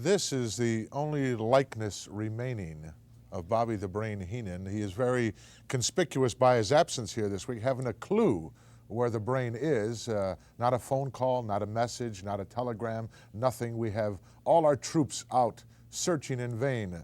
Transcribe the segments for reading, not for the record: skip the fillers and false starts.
This is the only likeness remaining of Bobby the Brain Heenan. He is very conspicuous by his absence here this week, having a clue where the Brain is. Not a phone call, not a message, not a telegram, nothing. We have all our troops out searching in vain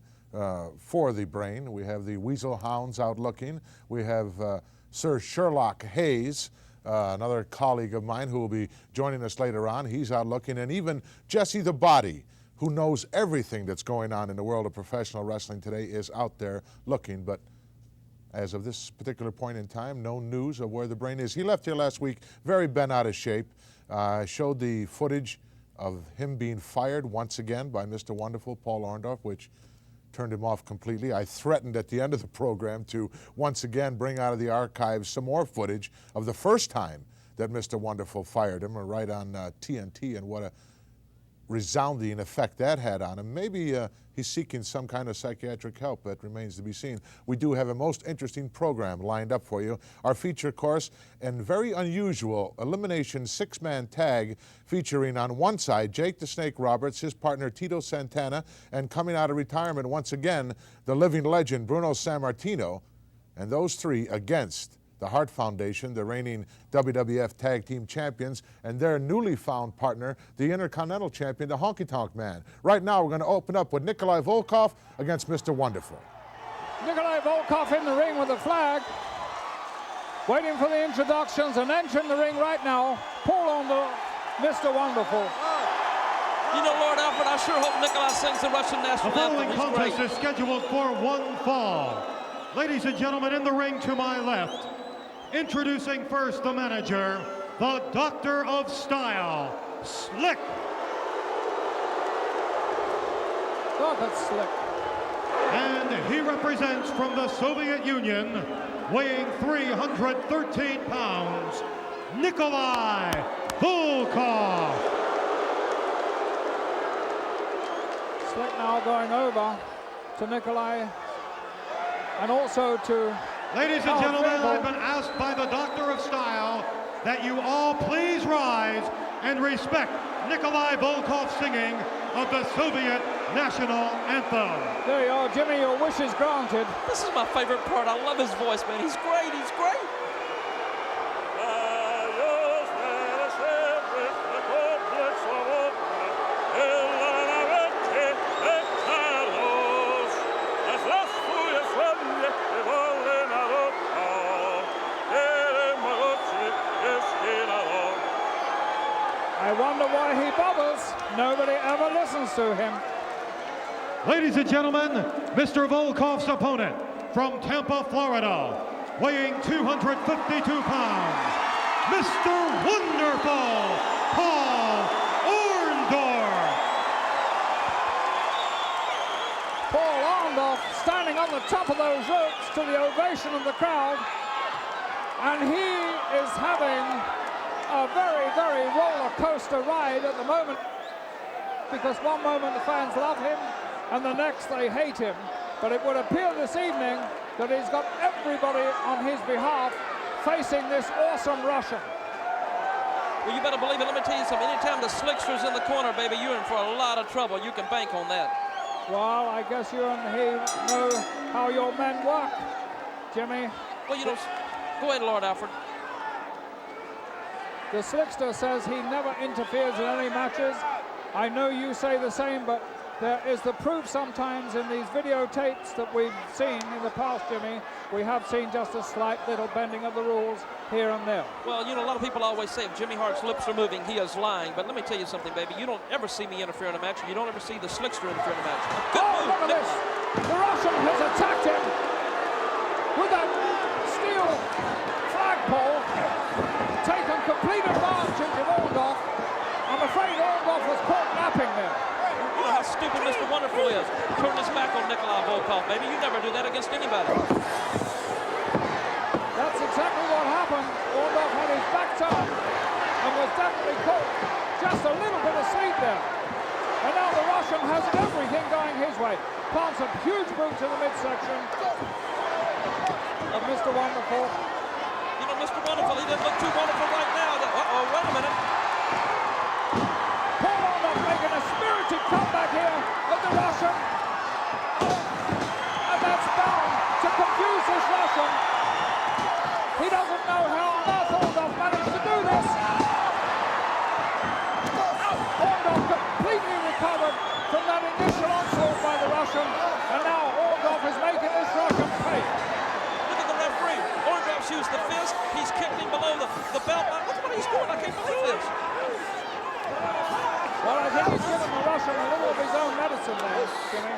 for the Brain. We have the Weasel Hounds out looking. We have Sir Sherlock Hayes, another colleague of mine who will be joining us later on. He's out looking. And even Jesse the Body, who knows everything that's going on in the world of professional wrestling today, is out there looking. But as of this particular point in time, no news of where the Brain is. He left here last week very bent out of shape. Showed the footage of him being fired once again by Mr. Wonderful, Paul Orndorff, which turned him off completely. I threatened at the end of the program to once again bring out of the archives some more footage of the first time that Mr. Wonderful fired him, right on TNT, and what a resounding effect that had on him. Maybe he's seeking some kind of psychiatric help. That remains to be seen. We do have a most interesting program lined up for you. Our feature course and very unusual elimination six-man tag featuring on one side Jake the Snake Roberts, his partner Tito Santana, and coming out of retirement once again, the living legend Bruno Sammartino, and those three against the Hart Foundation, the reigning WWF Tag Team Champions, and their newly found partner, the Intercontinental Champion, the Honky Tonk Man. Right now, we're going to open up with Nikolai Volkov against Mr. Wonderful. Nikolai Volkov in the ring with the flag, waiting for the introductions, and entering the ring right now, Paul Orndorff, Mr. Wonderful. You know, Lord Alfred, I sure hope Nikolai sings the Russian national anthem. The following contest is scheduled for one fall. Ladies and gentlemen, in the ring to my left, introducing first the manager, the Doctor of Style, Slick. Oh, that's Slick. And he represents from the Soviet Union, weighing 313 pounds, Nikolai Volkov. Slick now going over to Nikolai and also to... Ladies and gentlemen, I've been asked by the Doctor of Style that you all please rise and respect Nikolai Volkov's singing of the Soviet national anthem. There you are, Jimmy, your wish is granted. This is my favorite part. I love his voice, man. He's great, he's great. I wonder why he bothers. Nobody ever listens to him. Ladies and gentlemen, Mr. Volkov's opponent from Tampa, Florida, weighing 252 pounds, Mr. Wonderful, Paul Orndorff. Paul Orndorff standing on the top of those ropes to the ovation of the crowd, and he is having a very, very roller coaster ride at the moment, because one moment the fans love him and the next they hate him. But it would appear this evening that he's got everybody on his behalf facing this awesome Russian. Well, you better believe it. Let me tell you something. Anytime the Slickster's in the corner, baby, you're in for a lot of trouble. You can bank on that. Well, I guess you and he know how your men work, Jimmy. Well, you know, go ahead, Lord Alfred. The Slickster says he never interferes in any matches. I know you say the same, but there is the proof sometimes in these videotapes that we've seen in the past, Jimmy. We have seen just a slight little bending of the rules here and there. Well, you know, a lot of people always say if Jimmy Hart's lips are moving, he is lying. But let me tell you something, baby. You don't ever see me interfere in a match, and you don't ever see the Slickster interfere in a match. Good move. Look at this. The Russian has attacked him with that steel flagpole. Taken complete advantage of Orndorff. I'm afraid Orndorff was caught napping there. You know how stupid Mr. Wonderful is. Turn his back on Nikolai Volkov, baby. You never do that against anybody. That's exactly what happened. Orndorff had his back turned and was definitely caught just a little bit asleep there. And now the Russian has everything going his way. Plants a huge boot to the midsection of Mr. Wonderful. You know, Mr. Wonderful, he doesn't look too wonderful right now. Uh-oh, wait a minute. Paul Orndorff making a spirited comeback here. the belt. Look what he's doing. I can't believe this. Well, I think he's given the Russian a little of his own medicine there, Jimmy.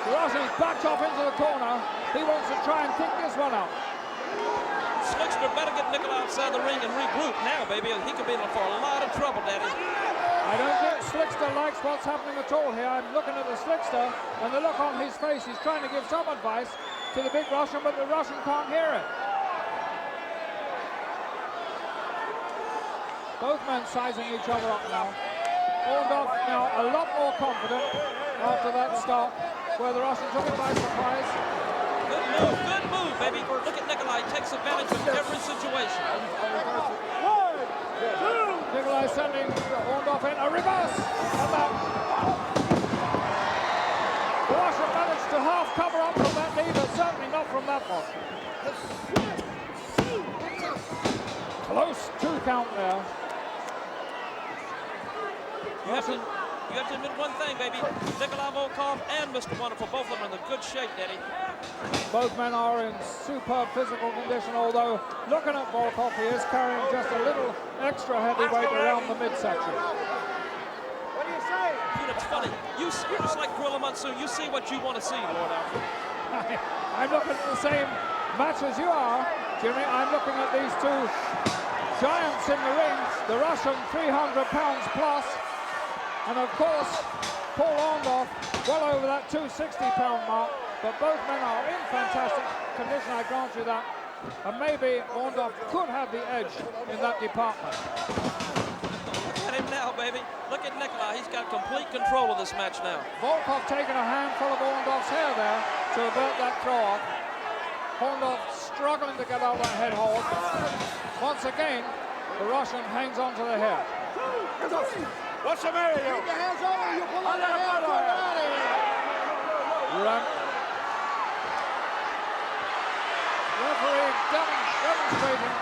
The Russian's backed off into the corner. He wants to try and think this one out. Slickster better get Nikolai outside the ring and regroup now, baby. He could be in for a lot of trouble, Daddy. I don't think Slickster likes what's happening at all here. I'm looking at the Slickster, and the look on his face, he's trying to give some advice to the big Russian, but the Russian can't hear it. Both men sizing each other up now. Orndorff now a lot more confident after that start, where the Russian took it by surprise. Good move, baby. Look at Nikolai. He takes advantage of every situation. Nikolai sending Orndorff in a reverse. And that. The Russian managed to half cover up from that knee, but certainly not from that one. Close 2 count there. You have to admit one thing, baby. Nikolai Volkov and Mr. Wonderful, both of them are in good shape, Daddy. Both men are in superb physical condition, although looking at Volkov, he is carrying just a little extra heavyweight around the midsection. What do you say? Dude, it's funny. You're just like Gorilla Monsoon. You see what you want to see, Lord Alfred. I'm looking at the same match as you are, Jimmy. I'm looking at these two giants in the ring. The Russian 300 pounds plus. And of course, Paul Orndorff well over that 260-pound mark, but both men are in fantastic condition, I grant you that. And maybe Orndorff could have the edge in that department. Look at him now, baby. Look at Nikolai. He's got complete control of this match now. Volkov taking a handful of Orndorff's hair there to avert that throw-off. Orndorff struggling to get out that head hold. Once again, the Russian hangs on to the hair. What's the matter, you? Keep your hands over, you pull out the hair, pull it out of here. Referee demonstrating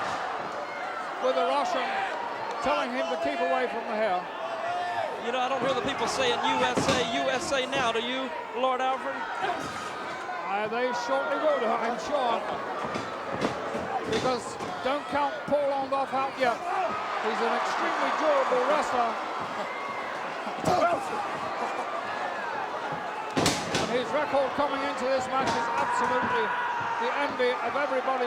with the Russian, telling him to keep away from the hair. You know, I don't hear the people saying USA, USA now, do you, Lord Alfred? They shortly will do, I'm sure. Because don't count Paul Orndorff out yet. He's an extremely durable wrestler. And his record coming into this match is absolutely the envy of everybody.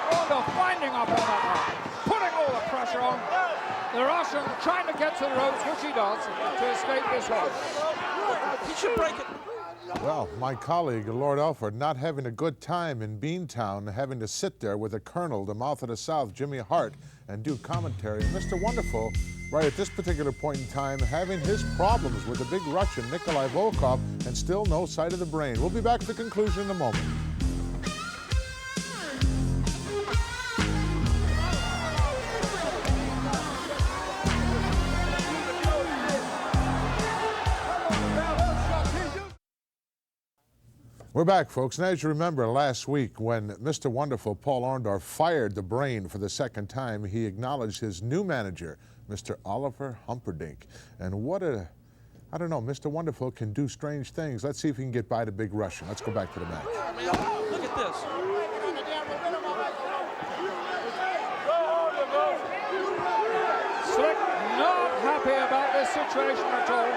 Orndorff winding up on that one, putting all the pressure on. The Russian trying to get to the ropes, which he does, to escape this hold. He should break it. Well, my colleague, Lord Alfred, not having a good time in Beantown, having to sit there with a colonel, the mouth of the South, Jimmy Hart, and do commentary. Mr. Wonderful, right at this particular point in time, having his problems with the big Russian, Nikolai Volkov, and still no sight of the brain. We'll be back at the conclusion in a moment. We're back, folks, and as you remember last week when Mr. Wonderful Paul Orndorff fired the Brain for the second time, he acknowledged his new manager, Mr. Oliver Humperdinck. And what a, I don't know, Mr. Wonderful can do strange things. Let's see if he can get by the big Russian. Let's go back to the match. Look at this. Slick not happy about this situation at all.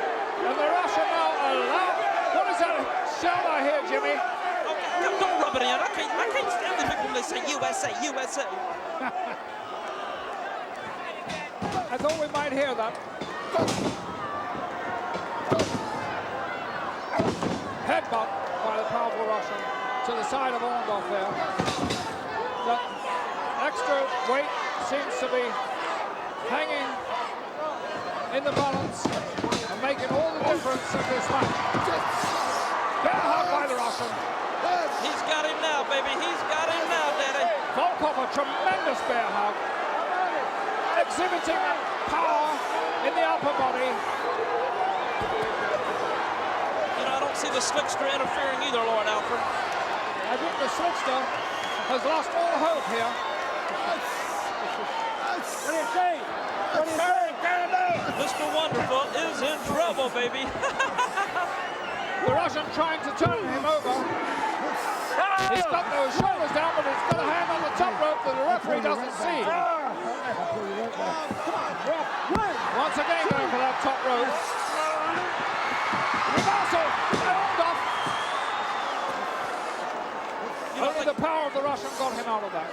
And the Russian now allowed. What is that shout I hear, Jimmy? Okay, don't rub it in. I can't stand the people when they say USA, USA. I thought we might hear that. Headbutt by the powerful Russian to the side of Orndorff there. The extra weight seems to be hanging in the balance and making all the difference of this match. Bear hug by the Russian. He's got him now, baby. He's got him now, Daddy. Volkov, a tremendous bear hug. Exhibiting power in the upper body. You know, I don't see the Slickster interfering either, Lord Alfred. I think the Slickster has lost all hope here. What do you say? What do you say? Mr. Wonderful is in trouble, baby. The Russian trying to turn him over. He's got those shoulders down, but he's got a hand on the top rope that the referee doesn't see. Once again going for that top rope. Reversal! Orndorff. Only the power of the Russian got him out of that.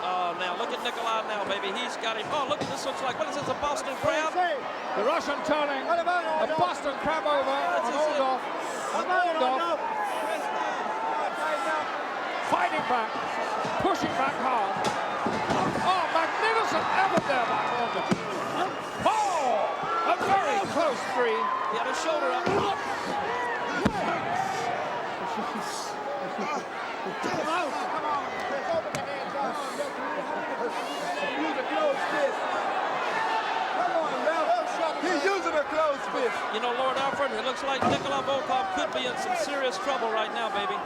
Oh, now look at Nikolai now, baby. He's got him. Oh, look at this. Looks like, what is this, a Boston Crab? The Russian turning a Boston Crab over on Orndorff. And Orndorff fighting back, pushing back hard. Oh, magnificent effort there by Orndorff. Oh, a very close three. He had his shoulder up. He's using a closed fist. You know, Lord Alfred, it looks like Nikolai Volkov could be in some serious trouble right now, baby.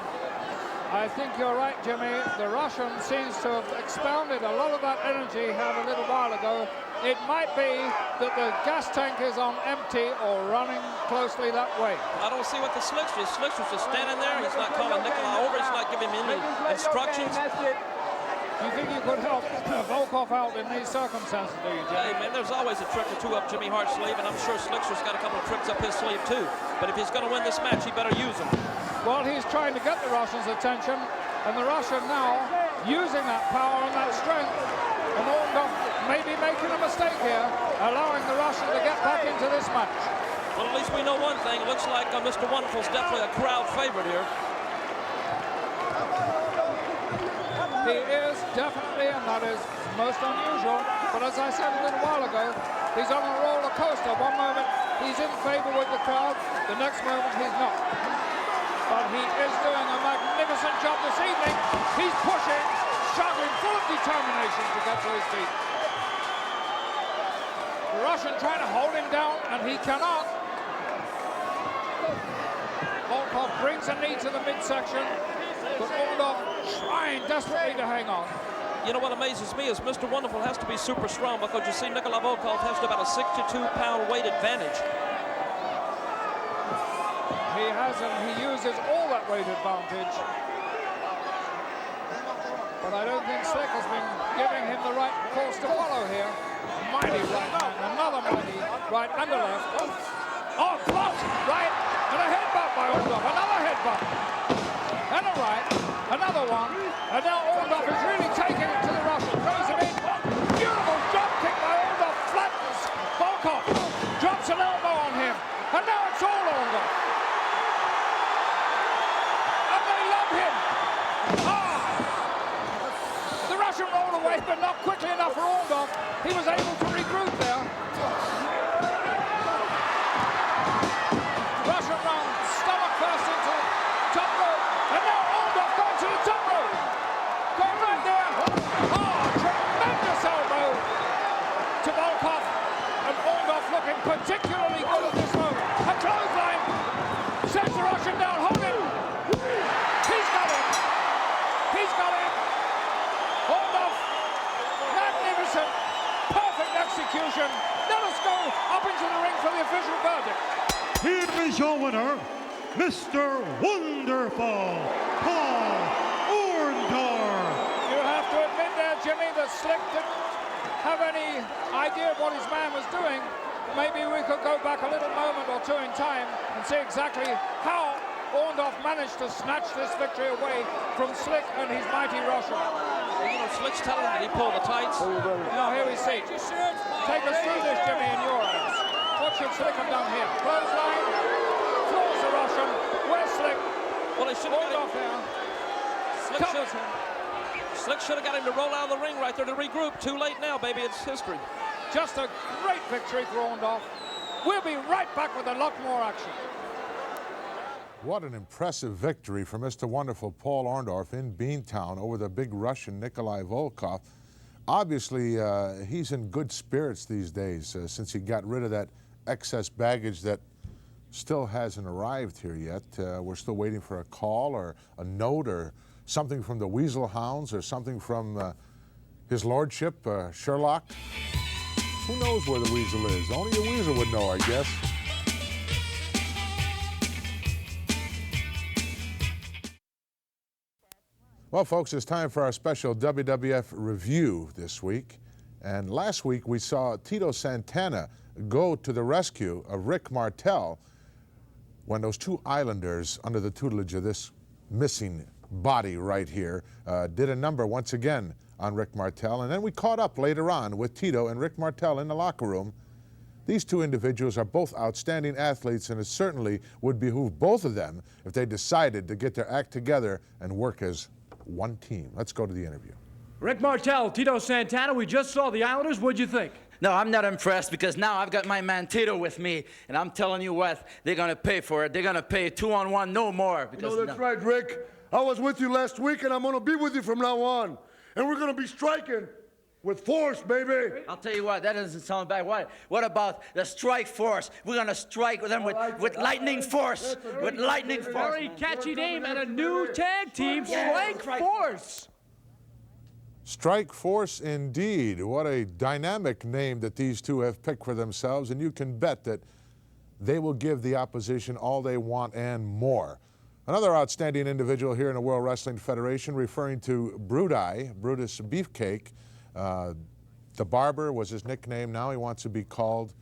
I think you're right, Jimmy. The Russian seems to have expounded a lot of that energy he had a little while ago. It might be that the gas tank is on empty or running closely that way. I don't see what the Slickster is. Slickster's just standing there. He's not calling Nikolai over. He's not giving him any instructions. Do you think you could help Volkov out in these circumstances, do you, Jimmy? Hey, man, there's always a trick or two up Jimmy Hart's sleeve, and I'm sure Slickster's got a couple of tricks up his sleeve, too. But if he's going to win this match, he better use them. Well, he's trying to get the Russians' attention, and the Russian now using that power and that strength. And Orndorff may be making a mistake here, allowing the Russian to get back into this match. Well, at least we know one thing. It looks like Mr. Wonderful's definitely a crowd favorite here. He is definitely, and that is most unusual. But as I said a little while ago, he's on a roller coaster. One moment he's in favor with the crowd, the next moment he's not. But he is doing a magnificent job this evening. He's pushing, struggling, full of determination to get to his feet. The Russian trying to hold him down, and he cannot. Volkov brings a knee to the midsection, but Orndorff trying desperately to hang on. You know what amazes me is Mr. Wonderful has to be super strong, because you see Nikolai Volkov has about a 62-pound weight advantage. He has, and he uses all that weight advantage. But I don't think Slick has been giving him the right course to follow here. Mighty right hand, another mighty right and a left. Oh, blocked, right, and a headbutt by Orndorff, another headbutt. And a right, another one, and now Orndorff is really taking it to the Russian. Throws him in. Beautiful drop kick by Orndorff, flattens Volkov, drops an elbow on him, and now it's all Orndorff. And they love him. Ah! The Russian rolled away, but not quickly enough for Orndorff. He was able to regroup there. Russian round, stomach first into the top rope, and now Orndorff going to the top rope. Going right there. Oh, tremendous elbow to Volkov. And Orndorff looking particularly good at this moment. A clothesline. Sends the Russian down. Hold him. He's got it. He's got it. Orndorff. Magnificent. Perfect execution. Let us go up into the ring for the official verdict. Here is your winner, Mr. Wonderful, Paul Orndorff. You have to admit there, Jimmy, that Slick didn't have any idea of what his man was doing. Maybe we could go back a little moment or two in time and see exactly how Orndorff managed to snatch this victory away from Slick and his mighty Russian. Well, you know, Slick's telling him that he pulled the tights. Now here we see. Take us through this, Jimmy, in your eyes. What should Slick have done here? Clothesline, floors the Russian. Where's Slick? Well, he should have Orndorff got there. him. Slick should have got him to roll out of the ring right there to regroup. Too late now, baby. It's history. Just a great victory for Orndorff. We'll be right back with a lot more action. What an impressive victory for Mr. Wonderful Paul Orndorff in Beantown over the big Russian Nikolai Volkov. Obviously, he's in good spirits these days since he got rid of that excess baggage that still hasn't arrived here yet. We're still waiting for a call or a note or something from the Weasel Hounds or something from his lordship, Sherlock. Who knows where the weasel is? Only a weasel would know, I guess. Well, folks, it's time for our special WWF review this week. And last week we saw Tito Santana go to the rescue of Rick Martel when those two Islanders, under the tutelage of this missing body right here, did a number once again on Rick Martel. And then we caught up later on with Tito and Rick Martel in the locker room. These two individuals are both outstanding athletes, and it certainly would behoove both of them if they decided to get their act together and work as one team. Let's go to the interview. Rick Martel, Tito Santana, we just saw the Islanders. What'd you think? No, I'm not impressed because now I've got my man Tito with me, and I'm telling you what, they're going to pay for it. They're going to pay 2-on-1, no more. Because No, that's right, Rick. I was with you last week, and I'm going to be with you from now on. And we're going to be striking with force, baby. I'll tell you what, that doesn't sound bad. What about the strike force? We're going to strike with them with lightning force. With lightning force. Very catchy name and a new tag team, Strike Force. Strike Force indeed. What a dynamic name that these two have picked for themselves, and you can bet that they will give the opposition all they want and more. Another outstanding individual here in the World Wrestling Federation, referring to Brutus Beefcake. The Barber was his nickname. Now he wants to be called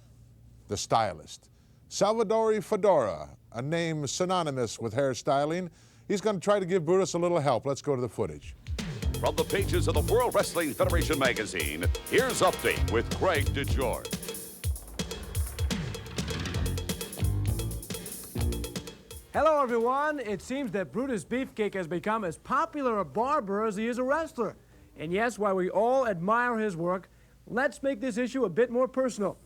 the Stylist. Salvatore Fedora, a name synonymous with hairstyling. He's going to try to give Brutus a little help. Let's go to the footage. From the pages of the World Wrestling Federation magazine, here's Update with Craig DeGeorge. Hello, everyone. It seems that Brutus Beefcake has become as popular a barber as he is a wrestler. And yes, while we all admire his work, let's make this issue a bit more personal.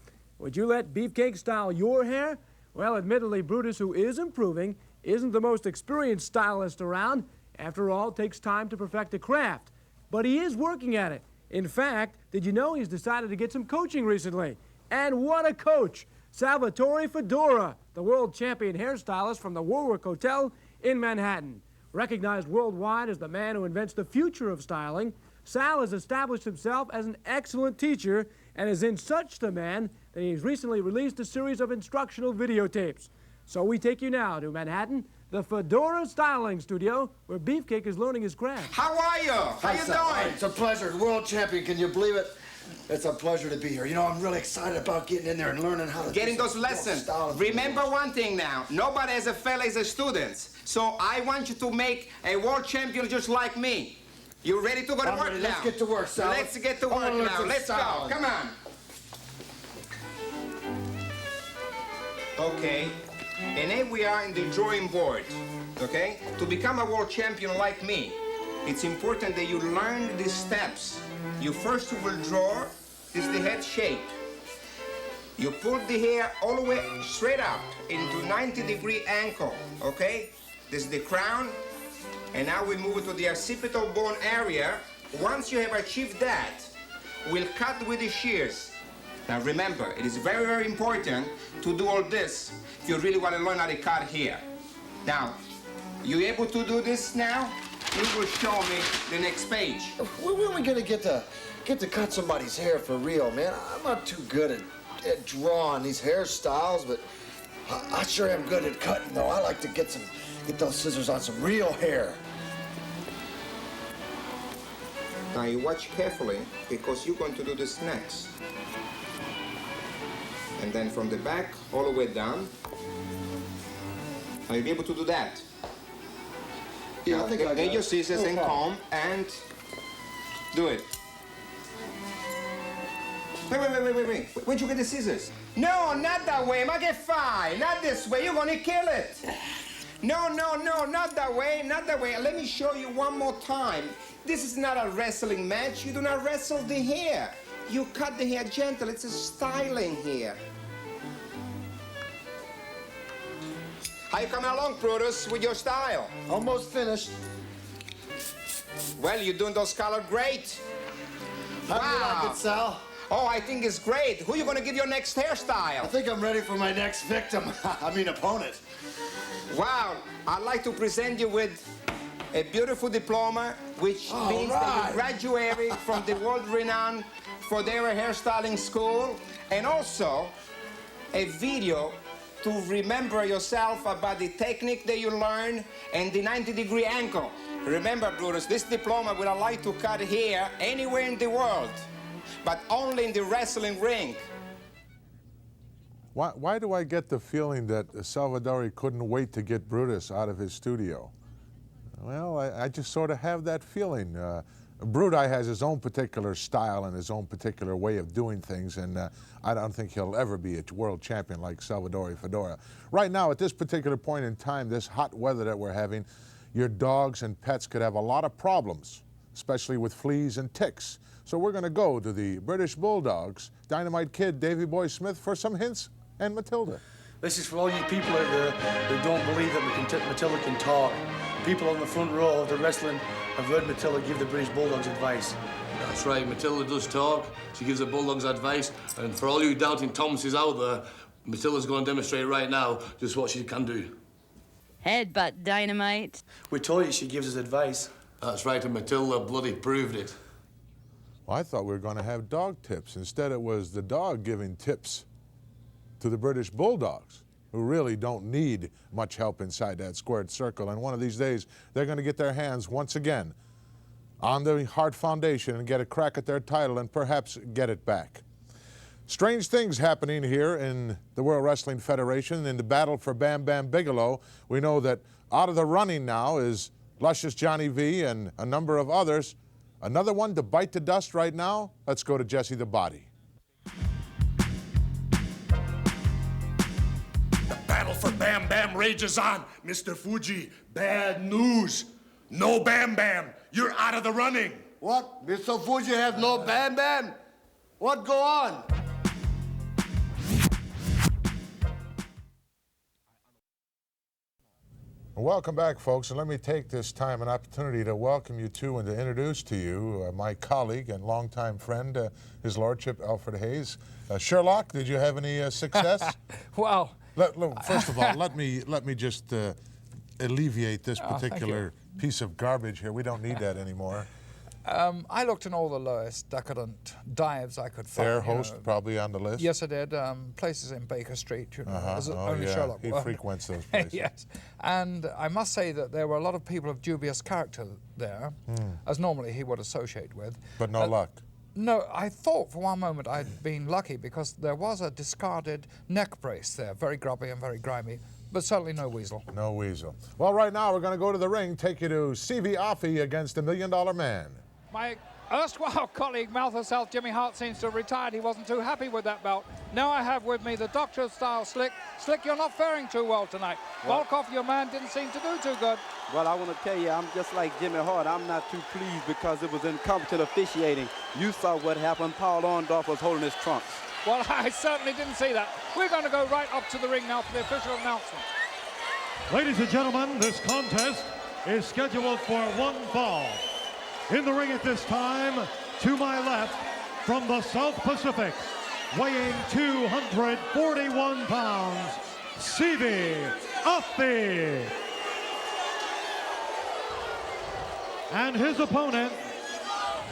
Would you let Beefcake style your hair? Well, admittedly, Brutus, who is improving, isn't the most experienced stylist around. After all, it takes time to perfect a craft. But he is working at it. In fact, did you know he's decided to get some coaching recently? And what a coach! Salvatore Fedora, the world champion hairstylist from the Warwick Hotel in Manhattan. Recognized worldwide as the man who invents the future of styling, Sal has established himself as an excellent teacher and is in such demand that he's recently released a series of instructional videotapes. So we take you now to Manhattan, the Fedora Styling Studio, where Beefcake is learning his craft. How are you? How you doing? It's a pleasure. World champion, can you believe it? It's a pleasure to be here. You know, I'm really excited about getting in there and learning how to Getting those lessons. Remember one thing now. Nobody as a fella is a student. So I want you to make a world champion just like me. You ready to go to work now? Let's get to work, Sal. Let's get to work now. Let's go. Come on. Okay. And here we are in the drawing board. Okay? To become a world champion like me, it's important that you learn the steps. You first will draw is the head shape. You pull the hair all the way straight up into 90-degree angle, okay? This is the crown, and now we move to the occipital bone area. Once you have achieved that, we'll cut with the shears. Now remember, it is very, very important to do all this if you really want to learn how to cut here. Now, you able to do this now? You will show me the next page. When are we gonna get to cut somebody's hair for real, man? I'm not too good at drawing these hairstyles, but I sure am good at cutting, though. I like to get those scissors on some real hair. Now you watch carefully because you're going to do this next. And then from the back all the way down. Are you able to do that? Yeah, I think I got Get your it. scissors and comb and do it. Wait. Where'd you get the scissors? No, not that way. Ma che fai? Not this way. You're gonna kill it. No, not that way. Not that way. Let me show you one more time. This is not a wrestling match. You do not wrestle the hair. You cut the hair gentle. It's a styling here. How you coming along, Brutus, with your style? Almost finished. Well, you're doing those colors great. How do you like it, Sal? Oh, I think it's great. Who are you going to give your next hairstyle? I think I'm ready for my next victim. I mean, opponent. Wow. I'd like to present you with a beautiful diploma, which means that you graduated from the world-renowned for their hairstyling school, and also a video to remember yourself about the technique that you learn and the 90-degree ankle. Remember, Brutus, this diploma will allow you to cut hair anywhere in the world, but only in the wrestling ring. Why do I get the feeling that Salvadori couldn't wait to get Brutus out of his studio? Well, I just sort of have that feeling. Brutus has his own particular style and his own particular way of doing things, and I don't think he'll ever be a world champion like Salvadori Fedora. Right now, at this particular point in time, this hot weather that we're having, your dogs and pets could have a lot of problems, especially with fleas and ticks. So we're going to go to the British Bulldogs, Dynamite Kid, Davey Boy Smith, for some hints, and Matilda. This is for all you people out there who don't believe that Matilda can talk. People on the front row of the wrestling have heard Matilda give the British Bulldogs advice. That's right, Matilda does talk. She gives the Bulldogs advice. And for all you doubting Thomases out there, Matilda's going to demonstrate right now just what she can do. Headbutt, Dynamite. We told you she gives us advice. That's right, and Matilda bloody proved it. Well, I thought we were going to have dog tips. Instead, it was the dog giving tips to the British Bulldogs, who really don't need much help inside that squared circle. And one of these days, they're going to get their hands once again on the Hart Foundation and get a crack at their title and perhaps get it back. Strange things happening here in the World Wrestling Federation in the battle for Bam Bam Bigelow. We know that out of the running now is Luscious Johnny V and a number of others. Another one to bite the dust right now? Let's go to Jesse the Body. Battle for Bam Bam rages on. Mr. Fuji, bad news. No Bam Bam. You're out of the running. What? Mr. Fuji has no Bam Bam? What go on? Welcome back, folks, and let me take this time an opportunity to welcome you to and to introduce to you my colleague and longtime friend, His Lordship Alfred Hayes. Sherlock, did you have any success? Well, first of all, let me just alleviate this particular piece of garbage here. We don't need that anymore. I looked in all the lowest decadent dives I could find. Air Host probably on the list? Yes, I did. Places in Baker Street, you know, as only Sherlock. He frequents those places. Yes. And I must say that there were a lot of people of dubious character there, as normally he would associate with. But no luck. No, I thought for one moment I'd been lucky because there was a discarded neck brace there, very grubby and very grimy, but certainly no weasel. No weasel. Well, right now we're going to go to the ring, take you to C.V. Offee against the $1 Million Man. My erstwhile colleague, Mouth of South, Jimmy Hart, seems to have retired. He wasn't too happy with that bout. Now I have with me the Doctor style Slick. Slick, you're not faring too well tonight. Volkov, your man, didn't seem to do too good. Well, I want to tell you, I'm just like Jimmy Hart. I'm not too pleased because it was incompetent officiating. You saw what happened. Paul Orndorff was holding his trunks. Well, I certainly didn't see that. We're going to go right up to the ring now for the official announcement. Ladies and gentlemen, this contest is scheduled for one fall. In the ring at this time, to my left, from the South Pacific, weighing 241 pounds, C.V. Offee. And his opponent,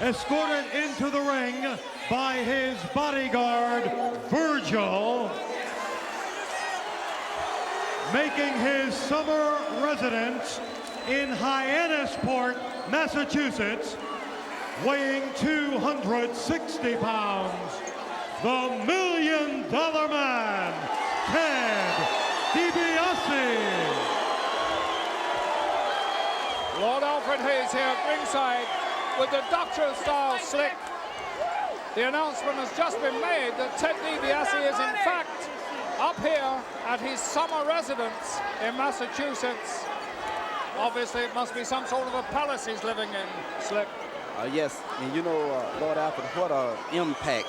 escorted into the ring by his bodyguard, Virgil, making his summer residence in Hyannisport, Massachusetts, weighing 260 pounds, the $1 Million Man, Ted DiBiase. Lord Alfred Hayes here at ringside with the Doctor-style Slick. The announcement has just been made that Ted DiBiase is in fact up here at his summer residence in Massachusetts. Obviously, it must be some sort of a palace he's living in, Slick. Yes, and you know, Lord Alfred, what an impact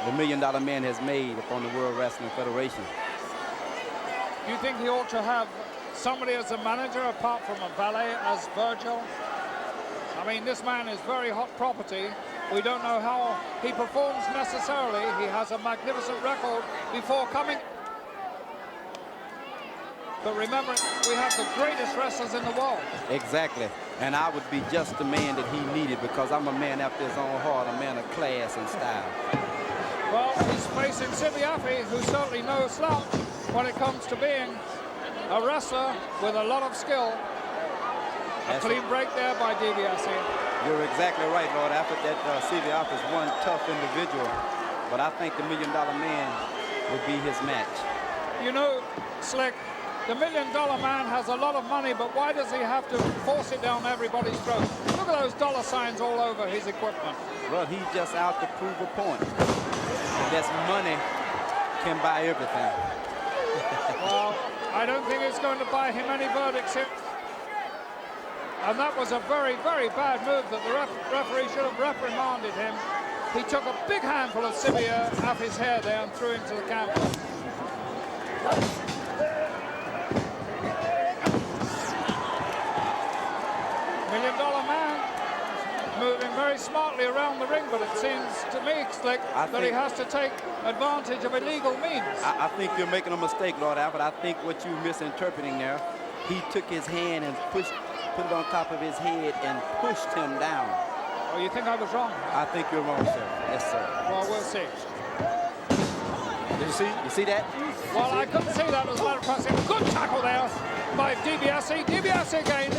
the $1 Million Man has made upon the World Wrestling Federation. Do you think he ought to have somebody as a manager apart from a valet as Virgil? I mean, this man is very hot property. We don't know how he performs necessarily. He has a magnificent record before coming. But remember, we have the greatest wrestlers in the world. Exactly. And I would be just the man that he needed because I'm a man after his own heart, a man of class and style. Well, he's facing Sibiafi, who's certainly no slouch when it comes to being a wrestler with a lot of skill. A clean break there by DiBiase. You're exactly right, Lord Alfred. That Sibiafi is one tough individual. But I think the $1 Million Man would be his match. You know, Slick, the $1 Million Man has a lot of money, but why does he have to force it down everybody's throat? Look at those dollar signs all over his equipment. Well, he's just out to prove a point. That's money can buy everything. Well, I don't think it's going to buy him any verdicts here. And that was a very, very bad move that the referee should have reprimanded him. He took a big handful of Sibiafi's hair there and threw him to the canvas. $1 Million Man moving very smartly around the ring, but it seems to me, Slick, that he has to take advantage of illegal means. I think you're making a mistake, Lord Alfred. I think what you're misinterpreting there, he took his hand and put it on top of his head and pushed him down. Oh, you think I was wrong? I think you're wrong, sir. Yes, sir. Well, we'll see. Did you see? You see that? Well, I couldn't see that as a matter of fact. Good tackle there by DiBiase. DiBiase again.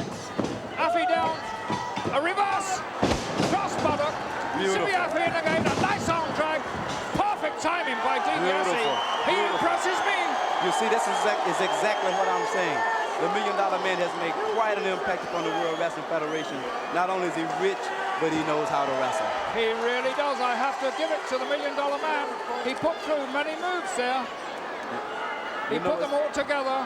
Afi down. A reverse. Cross buttock. Sibiafi in again. A nice arm drag. Perfect timing by DiBiase. He impresses me. You see, this is exactly what I'm saying. The $1 Million Man has made quite an impact upon the World Wrestling Federation. Not only is he rich, but he knows how to wrestle. He really does. I have to give it to the $1 Million Man. He put through many moves there. He put them all together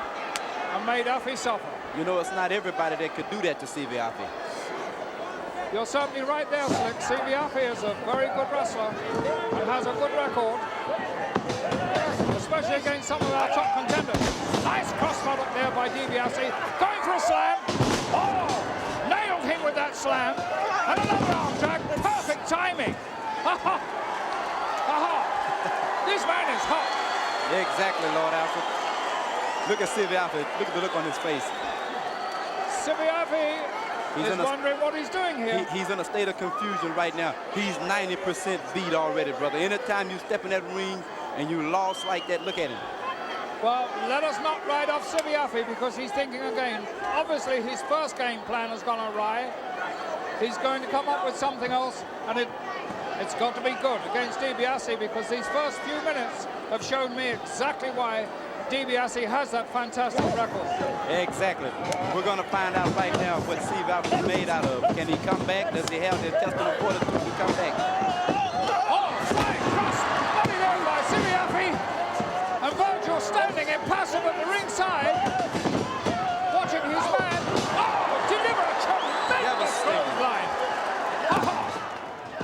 and made Afi suffer. You know, it's not everybody that could do that to Sibiafi. You're certainly right there, Slick. Sibiafi is a very good wrestler and has a good record, especially against some of our top contenders. Nice cross up there by DiBiase. Going for a slam. Oh, nailed him with that slam. And another arm drag. Perfect timing. Ha-ha. Ha-ha. This man is hot. Exactly, Lord Alfred. Look at Sibiafi. Look at the look on his face. Sibiafi is wondering what he's doing here. He's in a state of confusion right now. He's 90% beat already, brother. Anytime you step in that ring and you lost like that, look at him. Well, let us not write off Sibiafi because he's thinking again. Obviously, his first game plan has gone awry. He's going to come up with something else, and it's got to be good against DiBiase because these first few minutes have shown me exactly why DiBiase has that fantastic record. Exactly. We're going to find out right now what Sibiafi is made out of. Can he come back? Does he have the intestinal fortitude to come back? Oh, flying cross. Body there by Sibiafi. And Virgil standing impassive at the ringside, watching his man. Oh, deliver a tremendous clothesline.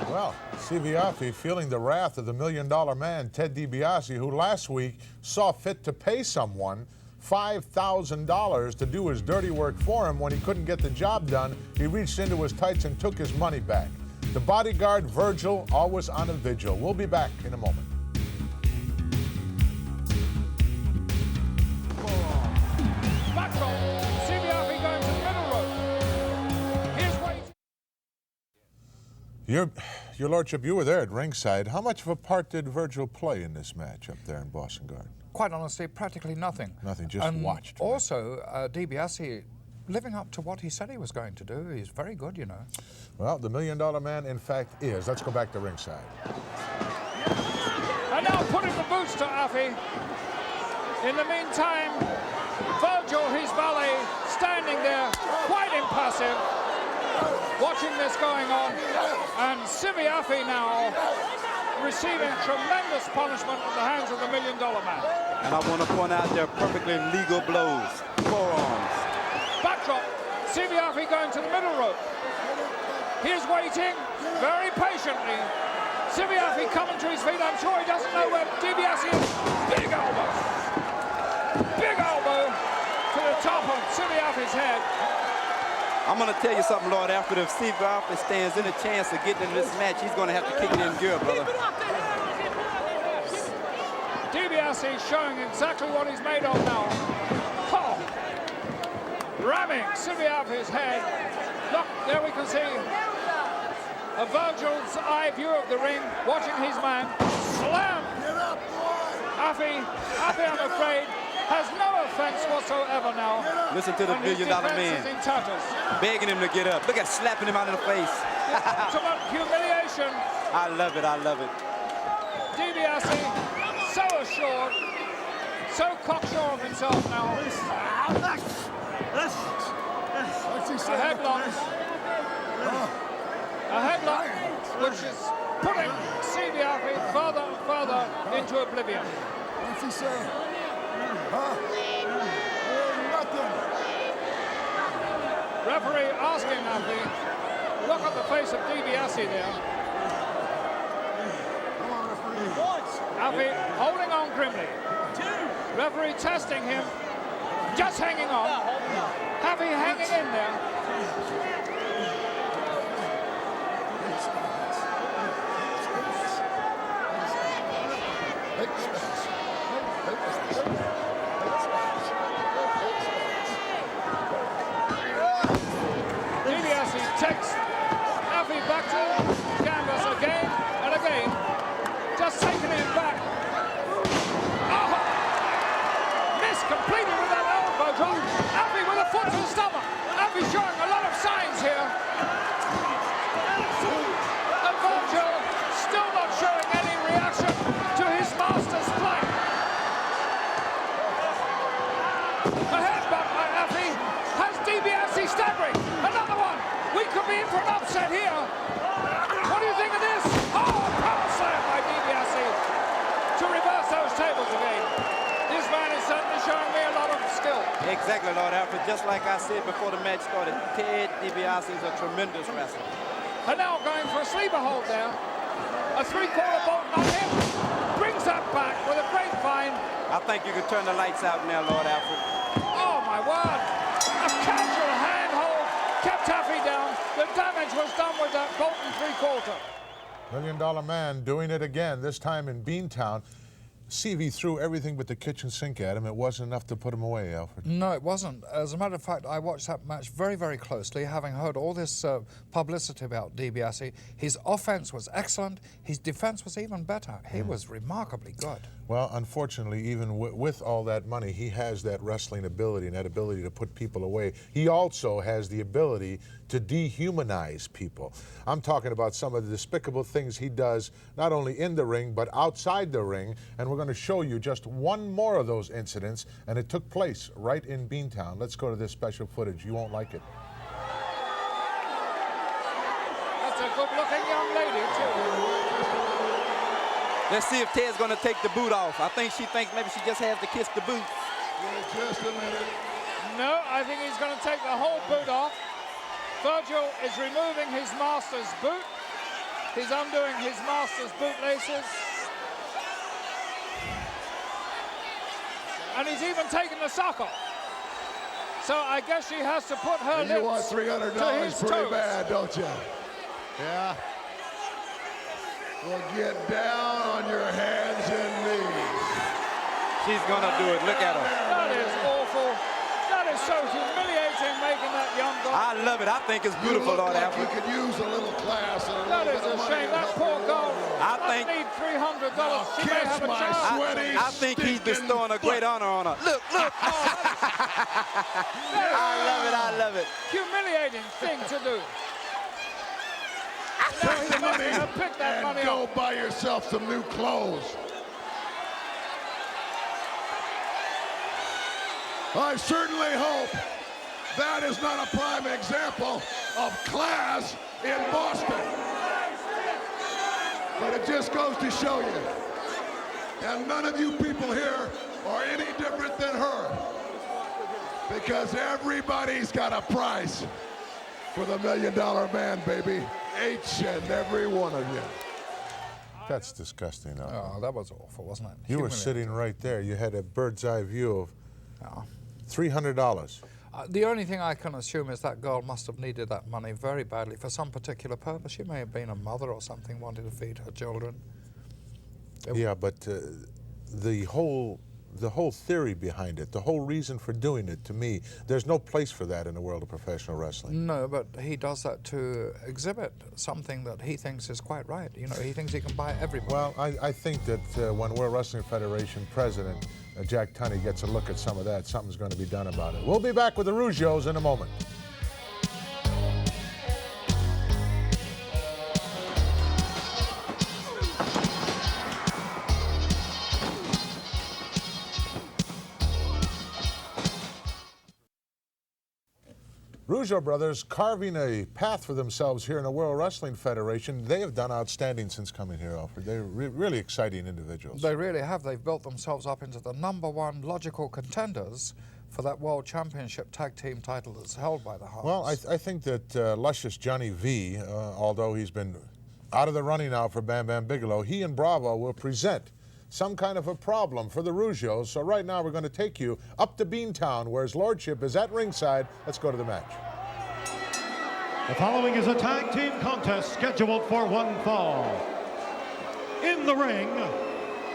Well, Sibiafi feeling the wrath of the $1 Million Man, Ted DiBiase, who last week saw fit to pay someone $5,000 to do his dirty work for him when he couldn't get the job done. He reached into his tights and took his money back. The bodyguard, Virgil, always on a vigil. We'll be back in a moment. Sibiafi going to the middle rope. Here's waiting. Your Lordship, you were there at ringside. How much of a part did Virgil play in this match up there in Boston Garden? Quite honestly, practically nothing. Nothing, just watched. Right? Also, DiBiase, living up to what he said he was going to do, he's very good, you know. Well, the $1 Million Man, in fact, is. Let's go back to ringside. And now putting the boots to Afi. In the meantime, Virgil, his valet, standing there, quite impassive, watching this going on. And Sibiafi now receiving tremendous punishment at the hands of the $1 Million Man. And I want to point out their perfectly legal blows. Forearms. Backdrop. Sibiafi going to the middle rope. He's waiting very patiently. Sibiafi coming to his feet. I'm sure he doesn't know where DiBiase is. Big elbow. Big elbow to the top of Sibiafi's head. I'm going to tell you something, Lord. After if Sibiafi stands any chance of getting into this match, he's going to have to kick it in gear, brother. DiBiase showing exactly what he's made of now. Oh, ramming Sibiafi's head. Look, there we can see a Virgil's eye view of the ring, watching his man slam. Get up, boy! Afi, I'm afraid, has no offense whatsoever now. Listen to the And his million-dollar defense man is in tatters. begging him to get up. Look at slapping him out in the face. Ultimate humiliation. I love it, I love it. DiBiase, so assured, so cocksure of himself now. A headlock. A headlock which is putting Sibiafi further and further into oblivion. What's he say? Huh? Nothing. Referee asking Afi, look at the face of DiBiase there. Afi holding on grimly. Referee testing him, just hanging on. Afi hanging in there. DiBiase takes Afi back to canvas again and again, just taking him back. Oh! Missed completely with that elbow drop. Afi with a foot to the stomach. Afi showing a lot of signs here. And Virgil still not showing any reaction to his master's play. A headbutt by Afi has DiBiase staggering. Another one. We could be in for an upset here. What do you think of this? Oh, power slam by DiBiase to reverse those tables again. This man is certainly showing me a lot of skill. Exactly, Lord Alfred. Just like I said before the match started, Ted DiBiase is a tremendous wrestler. And now going for a sleeper hold there. A three-quarter bolt on him. Brings that back with a great find. I think you could turn the lights out now, Lord Alfred. Oh, my word. A casual handhold kept Afi down. The damage was done with that Bolton three-quarter. $1 Million Man doing it again, this time in Beantown. CV threw everything but the kitchen sink at him. It wasn't enough to put him away, Alfred. No, it wasn't. As a matter of fact, I watched that match very, very closely, having heard all this publicity about DiBiase. His offense was excellent. His defense was even better. He was remarkably good. Well, unfortunately, even with all that money, he has that wrestling ability and that ability to put people away. He also has the ability to dehumanize people. I'm talking about some of the despicable things he does, not only in the ring, but outside the ring. And we're going to show you just one more of those incidents, and it took place right in Beantown. Let's go to this special footage. You won't like it. That's a good-looking young lady, too. Let's see if Ted's going to take the boot off. I think she thinks maybe she just has to kiss the boot. Just a minute. No, I think he's going to take the whole boot off. Virgil is removing his master's boot. He's undoing his master's bootlaces. And he's even taken the sock off. So I guess she has to put her And lips you want $300 to his pretty toes. bad, don't you? Yeah. Well, get down on your hands and knees. She's going to do it. Look at her. That is awful. That is so humiliating, making that young girl. I love it. I think it's beautiful, Lord like Alfred. you could use a little class and a That little is bit of a money shame. to That help poor her girl along. must need $300. She may have a my child. sweaty, I think he's bestowing a great honor on her. Look, look. I love it. I love it. Humiliating thing to do. Take the money Pick that and money go up. buy yourself some new clothes. I certainly hope that is not a prime example of class in Boston. But it just goes to show you. And none of you people here are any different than her. Because everybody's got a price for the $1 Million Man, baby. Each and every one of you. That's disgusting. Oh, that was awful, wasn't it? You were sitting right there. You had a bird's eye view of $300. The only thing I can assume is that girl must have needed that money very badly for some particular purpose. She may have been a mother or something, wanted to feed her children. Yeah, but the whole the whole theory behind it, the whole reason for doing it, to me, there's no place for that in the world of professional wrestling. No, but he does that to exhibit something that he thinks is quite right. You know, he thinks he can buy everybody. Well, I think that when World Wrestling Federation President Jack Tunney gets a look at some of that, something's going to be done about it. We'll be back with the Rougeaus in a moment. Rougeau brothers carving a path for themselves here in the World Wrestling Federation. They have done outstanding since coming here, Alfred. They're really exciting individuals. They really have. They've built themselves up into the #1 logical contenders for that World Championship Tag Team title that's held by the Hearts. Well, I think that luscious Johnny V, although he's been out of the running now for Bam Bam Bigelow, he and Bravo will present some kind of a problem for the Rougeaus. So right now we're going to take you up to Beantown, where his lordship is at ringside. Let's go to the match. The following is a tag team contest scheduled for one fall. In the ring,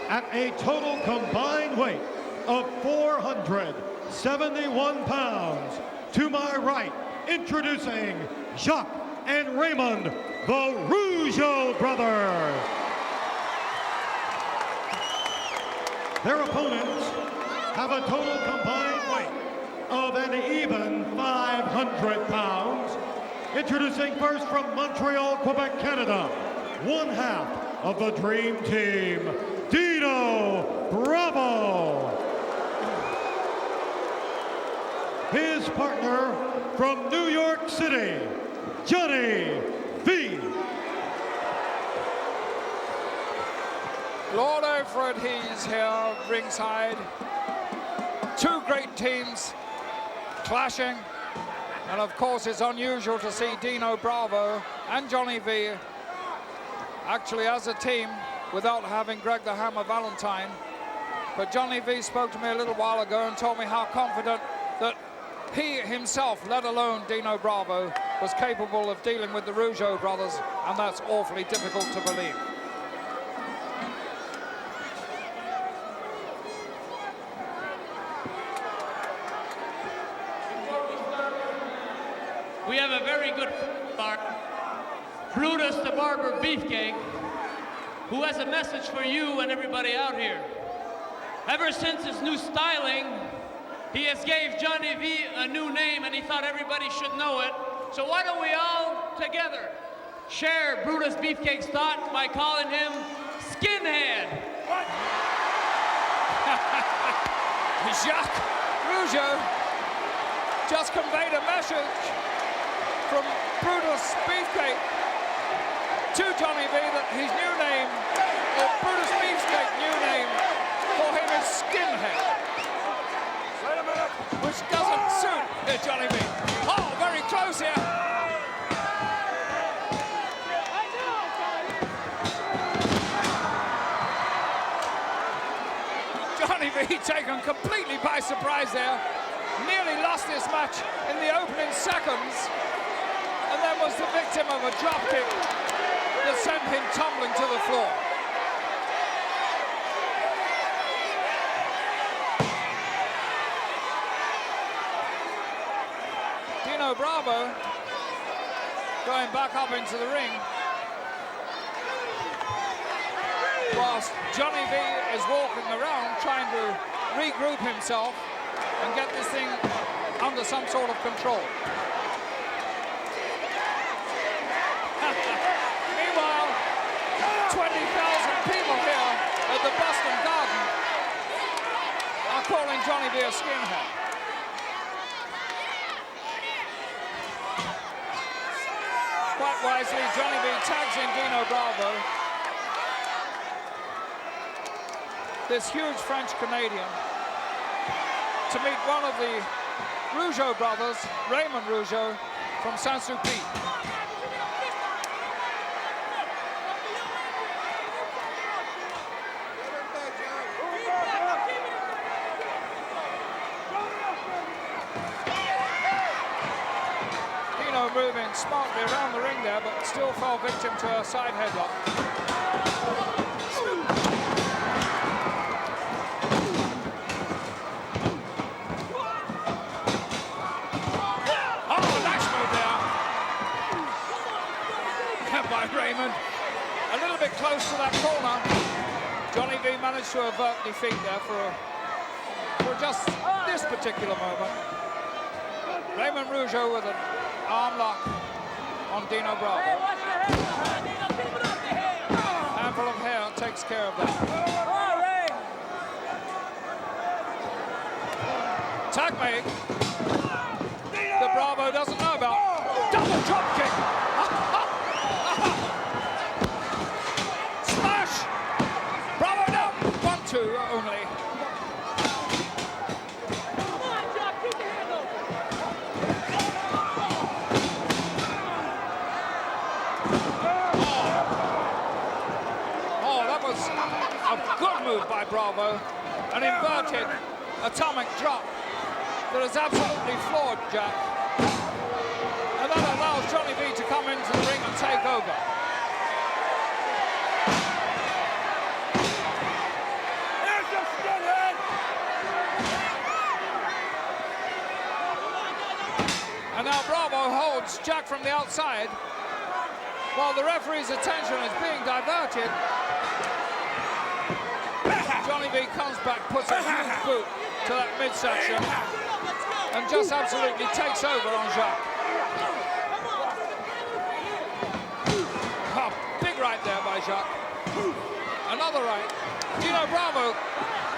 at a total combined weight of 471 pounds, to my right, introducing Jacques and Raymond, the Rougeau brothers. Their opponents have a total combined weight of an even 500 pounds. Introducing first from Montreal, Quebec, Canada, one half of the Dream Team, Dino Bravo. His partner from New York City, Johnny V. Lord Alfred, he's here ringside. Two great teams clashing. And of course, it's unusual to see Dino Bravo and Johnny V actually as a team without having Greg the Hammer Valentine. But Johnny V spoke to me a little while ago and told me how confident that he himself, let alone Dino Bravo, was capable of dealing with the Rougeau brothers, and that's awfully difficult to believe. We have a very good bar, Brutus the Barber Beefcake, who has a message for you and everybody out here. Ever since his new styling, he has gave Johnny V a new name and he thought everybody should know it. So why don't we all together share Brutus Beefcake's thought by calling him Skinhead. Jacques Rougeau just conveyed a message from Brutus Beefcake to Johnny V that his new name, or Brutus Beefcake's new name for him is Skinhead. Which doesn't suit Johnny V. Oh, very close here. Johnny V taken completely by surprise there. Nearly lost this match in the opening seconds. And then was the victim of a drop kick that sent him tumbling to the floor. Dino Bravo going back up into the ring, whilst Johnny V is walking around trying to regroup himself and get this thing under some sort of control. Meanwhile, 20,000 people here at the Boston Garden are calling Johnny V a skinhead. Quite wisely, Johnny V tags in Dino Bravo. This huge French-Canadian to meet one of the Rougeau brothers, Raymond Rougeau, from Saint-Sulpice. Dino moving smartly around the ring there, but still fell victim to a side headlock. Raymond a little bit close to that corner. Johnny V managed to avert defeat there for just this particular moment. Raymond Rougeau with an arm lock on Dino Bravo. Handful of hair takes care of that. Tag made. The Bravo doesn't know about. Double drop kick. Smash. Bravo down. 1-2 only. Oh, that was a good move by Bravo. An inverted atomic drop that has absolutely floored Jack. And that allows Johnny V to come into the ring and take over. And now Bravo holds Jack from the outside while the referee's attention is being diverted. Johnny V comes back, puts a huge boot to that midsection and just absolutely takes over on Jacques. Oh, big right there by Jacques. Another right. Dino Bravo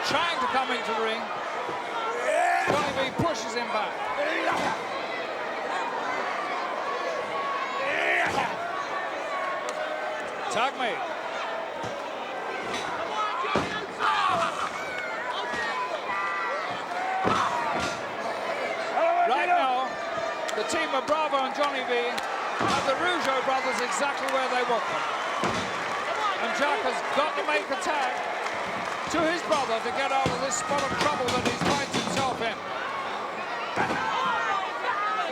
trying to come into the ring. Johnny V pushes him back. Tag me. Right now, the team of Bravo and Johnny V have the Rougeau brothers exactly where they want them. And Jack has got to make a tag to his brother to get out of this spot of trouble that he finds himself in.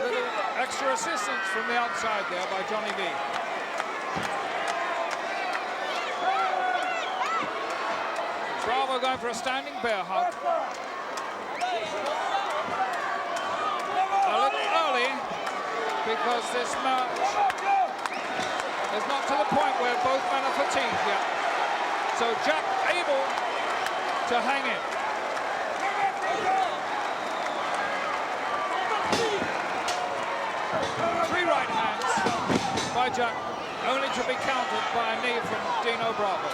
A little extra assistance from the outside there by Johnny V. Bravo going for a standing bear hug. A little early because this match is not to the point where both men are fatigued yet. So Jack able to hang in. Three right hands by Jack, only to be countered by a knee from Dino Bravo.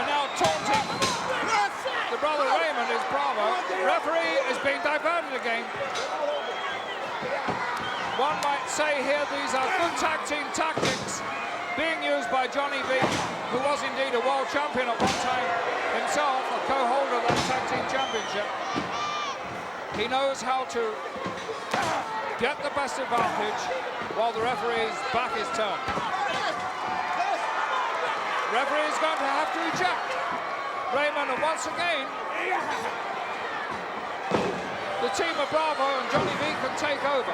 And now taunting the brother Raymond is Bravo. The referee is being diverted again. One might say here these are good tag team tactics being used by Johnny V, who was indeed a world champion at one time himself, a co-holder of that tag team championship. He knows how to get the best advantage while the referee's back is turned. The referee is going to have to eject Raymond, and once again, the team of Bravo and Johnny V can take over.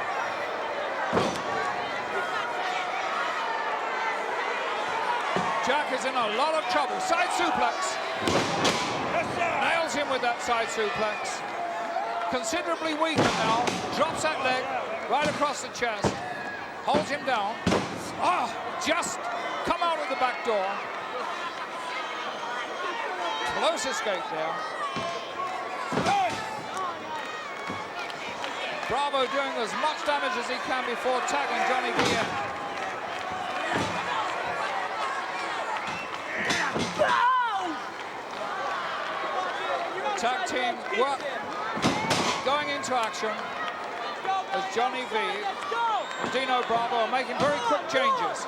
Jack is in a lot of trouble. Side suplex. Nails him with that side suplex. Considerably weaker now. Drops that leg right across the chest. Holds him down. Ah, just come out of the back door. Close escape there. Bravo doing as much damage as he can before tagging Johnny V in. Tag team work going into action as Johnny V and Dino Bravo are making very quick changes.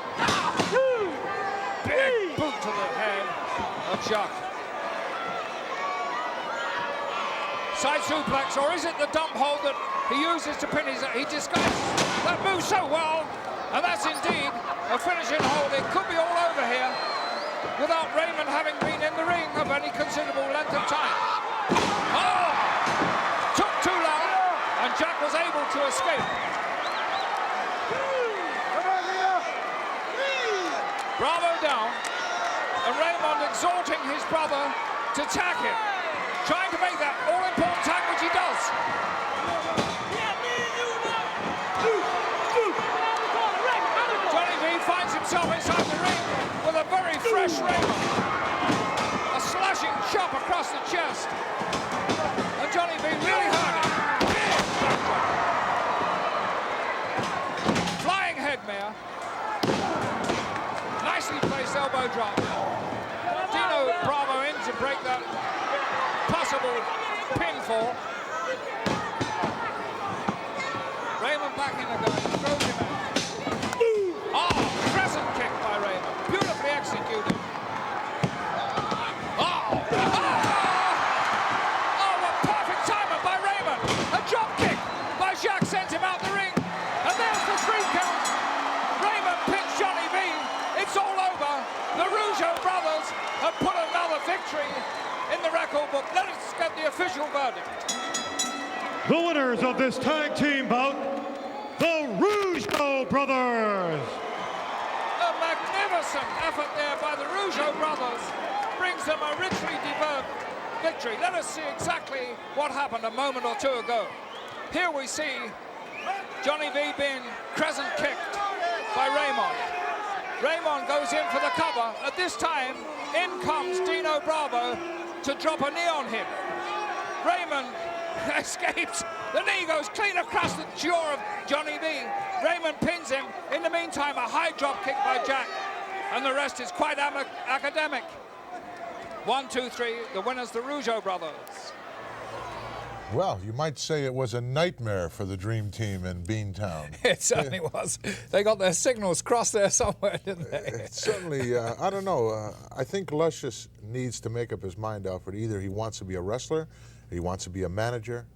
Big boot to the head of Jacques. Side suplex, or is it the dump hold that he uses to pin his... He disguises that move so well, and that's indeed a finishing hold. It could be all over here without Raymond having been in the ring of any considerable length of time. Oh! Took too long, and Jack was able to escape. Bravo down, and Raymond exhorting his brother to tag him, trying to make that all-important tag, which he does. Raymond. A slashing chop across the chest. And Johnny V really hurt him. Flying head mare. Nicely placed elbow drop. Dino Bravo in to break that possible pinfall. Raymond back in the gun, throws him out. Oh, crescent kick by Raymond, beautifully executed. Oh, what perfect timing by Raymond. A drop kick by Jacques sends him out the ring. And there's the 3 count. Raymond pins Johnny V. It's all over. The Rougeau brothers have put another victory in the record book. Let us get the official verdict. The winners of this tag team bout, the Rougeau brothers. A magnificent effort there by the Rougeau brothers brings them a richly deserved victory. Let us see exactly what happened a moment or two ago. Here we see Johnny V being crescent kicked by Raymond. Raymond goes in for the cover. At this time, in comes Dino Bravo to drop a knee on him. Raymond escapes. The knee goes clean across the jaw of Johnny V. Raymond pins him. In the meantime, a high drop kick by Jack. And the rest is quite academic. 1, 2, 3. The winners, the Rougeau brothers. Well, you might say it was a nightmare for the Dream Team in Beantown. It certainly was. They got their signals crossed there somewhere, didn't they? It's certainly, I don't know. I think Luscious needs to make up his mind, Alfred. Either he wants to be a wrestler, or he wants to be a manager.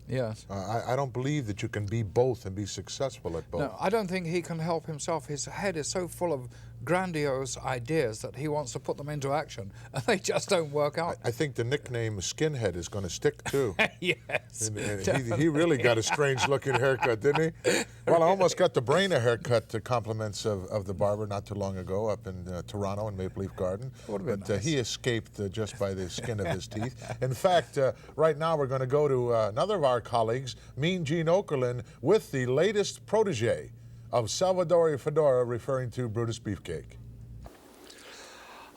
Yes. I don't believe that you can be both and be successful at both. No, I don't think he can help himself. His head is so full of grandiose ideas that he wants to put them into action, and they just don't work out. I think the nickname Skinhead is going to stick, too. Yes. And he really got a strange-looking haircut, didn't he? Well, I almost got the brain a haircut to compliments of the barber not too long ago up in Toronto in Maple Leaf Garden. But nice. He escaped just by the skin of his teeth. In fact, right now we're going to go to another of our colleagues, Mean Gene Okerlund, with the latest protege of Salvador Fedora, referring to Brutus Beefcake.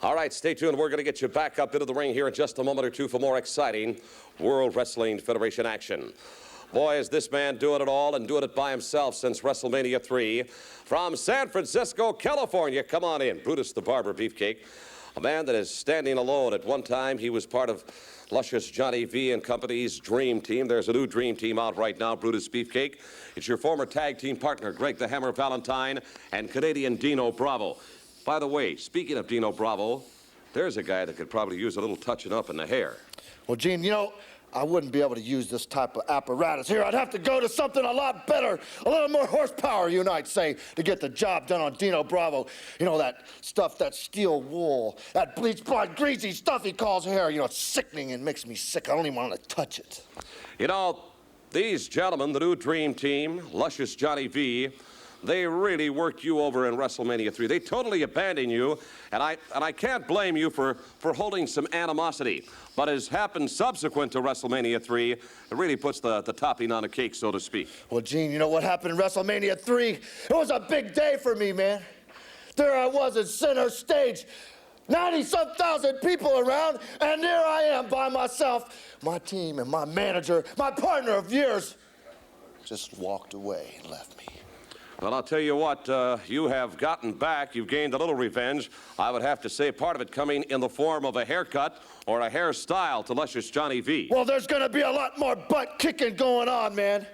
All right, stay tuned. We're going to get you back up into the ring here in just a moment or two for more exciting World Wrestling Federation action. Boy, is this man doing it all and doing it by himself since WrestleMania 3. From San Francisco, California, come on in, Brutus the Barber Beefcake. A man that is standing alone. At one time, he was part of Luscious Johnny V and Company's Dream Team. There's a new Dream Team out right now, Brutus Beefcake. It's your former tag team partner, Greg the Hammer Valentine, and Canadian Dino Bravo. By the way, speaking of Dino Bravo, there's a guy that could probably use a little touching up in the hair. Well, Gene, you know, I wouldn't be able to use this type of apparatus here. I'd have to go to something a lot better, a little more horsepower, you might say, to get the job done on Dino Bravo. You know, that stuff, that steel wool, that bleached blood, greasy stuff he calls hair. You know, it's sickening and makes me sick. I don't even want to touch it. You know, these gentlemen, the new Dream Team, Luscious Johnny V, they really worked you over in WrestleMania 3. They totally abandoned you, and I can't blame you for holding some animosity. But as happened subsequent to WrestleMania 3, it really puts the topping on a cake, so to speak. Well, Gene, you know what happened in WrestleMania 3? It was a big day for me, man. There I was at center stage, 90-some thousand people around, and there I am by myself. My team and my manager, my partner of years, just walked away and left me. Well, I'll tell you what, you have gotten back. You've gained a little revenge. I would have to say part of it coming in the form of a haircut or a hairstyle to Luscious Johnny V. Well, there's going to be a lot more butt kicking going on, man.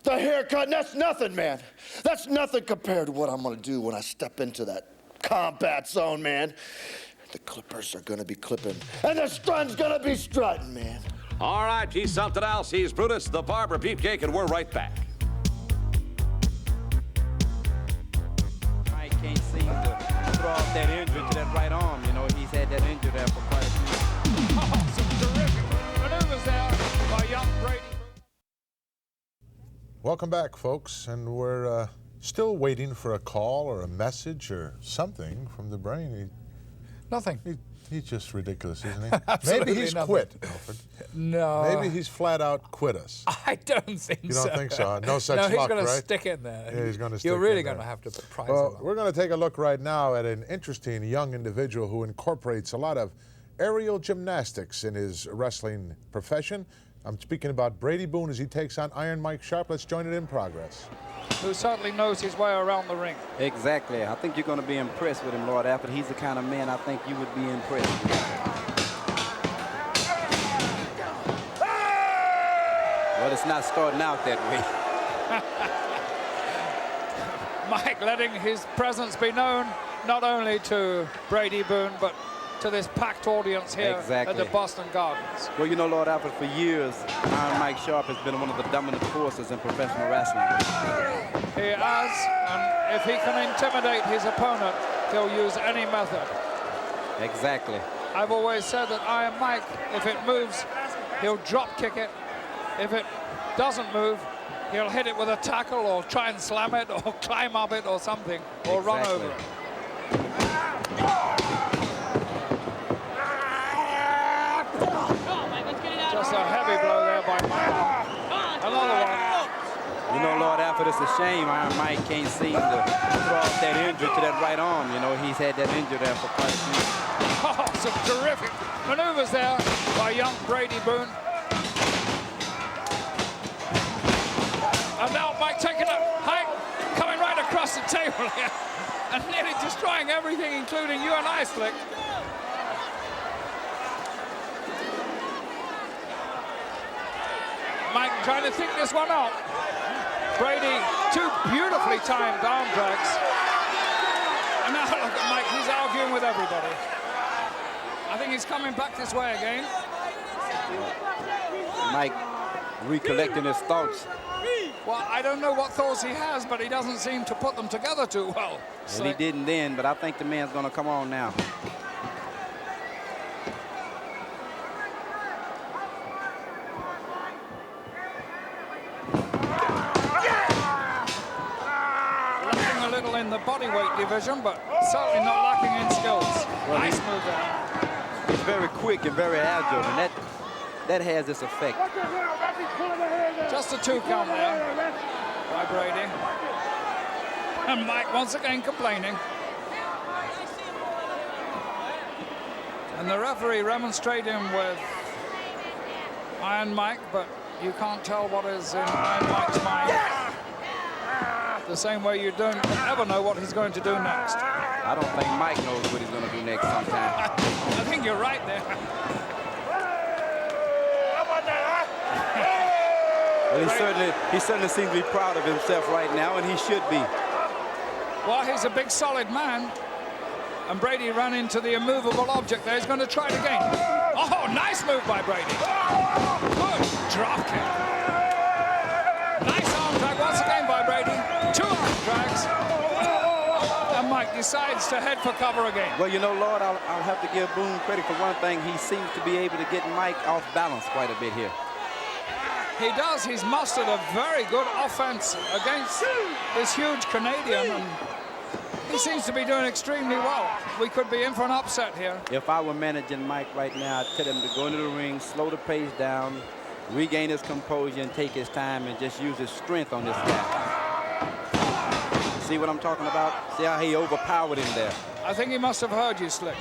The haircut, that's nothing, man. That's nothing compared to what I'm going to do when I step into that combat zone, man. The clippers are going to be clipping, and the strut's going to be strutting, man. All right, he's something else. He's Brutus the Barber Beefcake, and we're right back. Can't seem to throw off that injury to that right arm. You know, he's had that injury there for quite a few. Oh, some terrific maneuvers there by young Brady. Welcome back, folks, and we're still waiting for a call or a message or something from the brain. Nothing. He's just ridiculous, isn't he? Absolutely Maybe he's nothing. quit, Alfred. No. Maybe he's flat out quit us. I don't think so. You don't think so? No such no, luck, he's going right? to stick in there. Yeah, he's going to stick You're really in there. going to have to prize Well, him up. we're going to take a look right now at an interesting young individual who incorporates a lot of aerial gymnastics in his wrestling profession. I'm speaking about Brady Boone as he takes on Iron Mike Sharp. Let's join it in progress. Who certainly knows his way around the ring. Exactly. I think you're going to be impressed with him, Lord Alfred. He's the kind of man I think you would be impressed with. Well, it's not starting out that way. Mike letting his presence be known not only to Brady Boone, but to this packed audience here Exactly. at the Boston Gardens. Well, you know, Lord Alfred, for years, Iron Mike Sharp has been one of the dominant forces in professional wrestling. He has, and if he can intimidate his opponent, he'll use any method. Exactly. I've always said that Iron Mike, if it moves, he'll drop kick it. If it doesn't move, he'll hit it with a tackle or try and slam it or climb up it or something, or run over it. Just a heavy blow there by Mike. Another one. You know, Lord Alfred, it's a shame Iron Mike can't seem to throw off that injury to that right arm. You know, he's had that injury there for quite a few years. Oh, some terrific maneuvers there by young Brady Boone. And now Mike taking a hike, coming right across the table here and nearly destroying everything, including you and I, Slick. Mike trying to think this one out. Brady, two beautifully timed arm drags. And now look at Mike, he's arguing with everybody. I think he's coming back this way again. Mike recollecting his thoughts. Well, I don't know what thoughts he has, but he doesn't seem to put them together too well. Well, he didn't then, but I think the man's going to come on now. Lacking a little in the bodyweight division, but certainly not lacking in skills. Well, nice move there. He's very quick and very agile, and that has its effect. Just a 2 count there by Brady. And Mike once again complaining. And the referee remonstrating with Iron Mike, but you can't tell what is in Iron Mike's mind. The same way you don't ever know what he's going to do next. I don't think Mike knows what he's going to do next sometime. I think you're right there. Well, he certainly seems to be proud of himself right now, and he should be. Well, he's a big, solid man. And Brady ran into the immovable object there. He's going to try it again. Oh, nice move by Brady. Good drop kick. Nice arm drag once again by Brady. 2 arm drags. And Mike decides to head for cover again. Well, you know, Lord, I'll have to give Boone credit for one thing. He seems to be able to get Mike off balance quite a bit here. He does. He's mustered a very good offense against this huge Canadian. And he seems to be doing extremely well. We could be in for an upset here. If I were managing Mike right now, I'd tell him to go into the ring, slow the pace down, regain his composure, and take his time and just use his strength on this guy. See what I'm talking about? See how he overpowered him there? I think he must have heard you, Slick.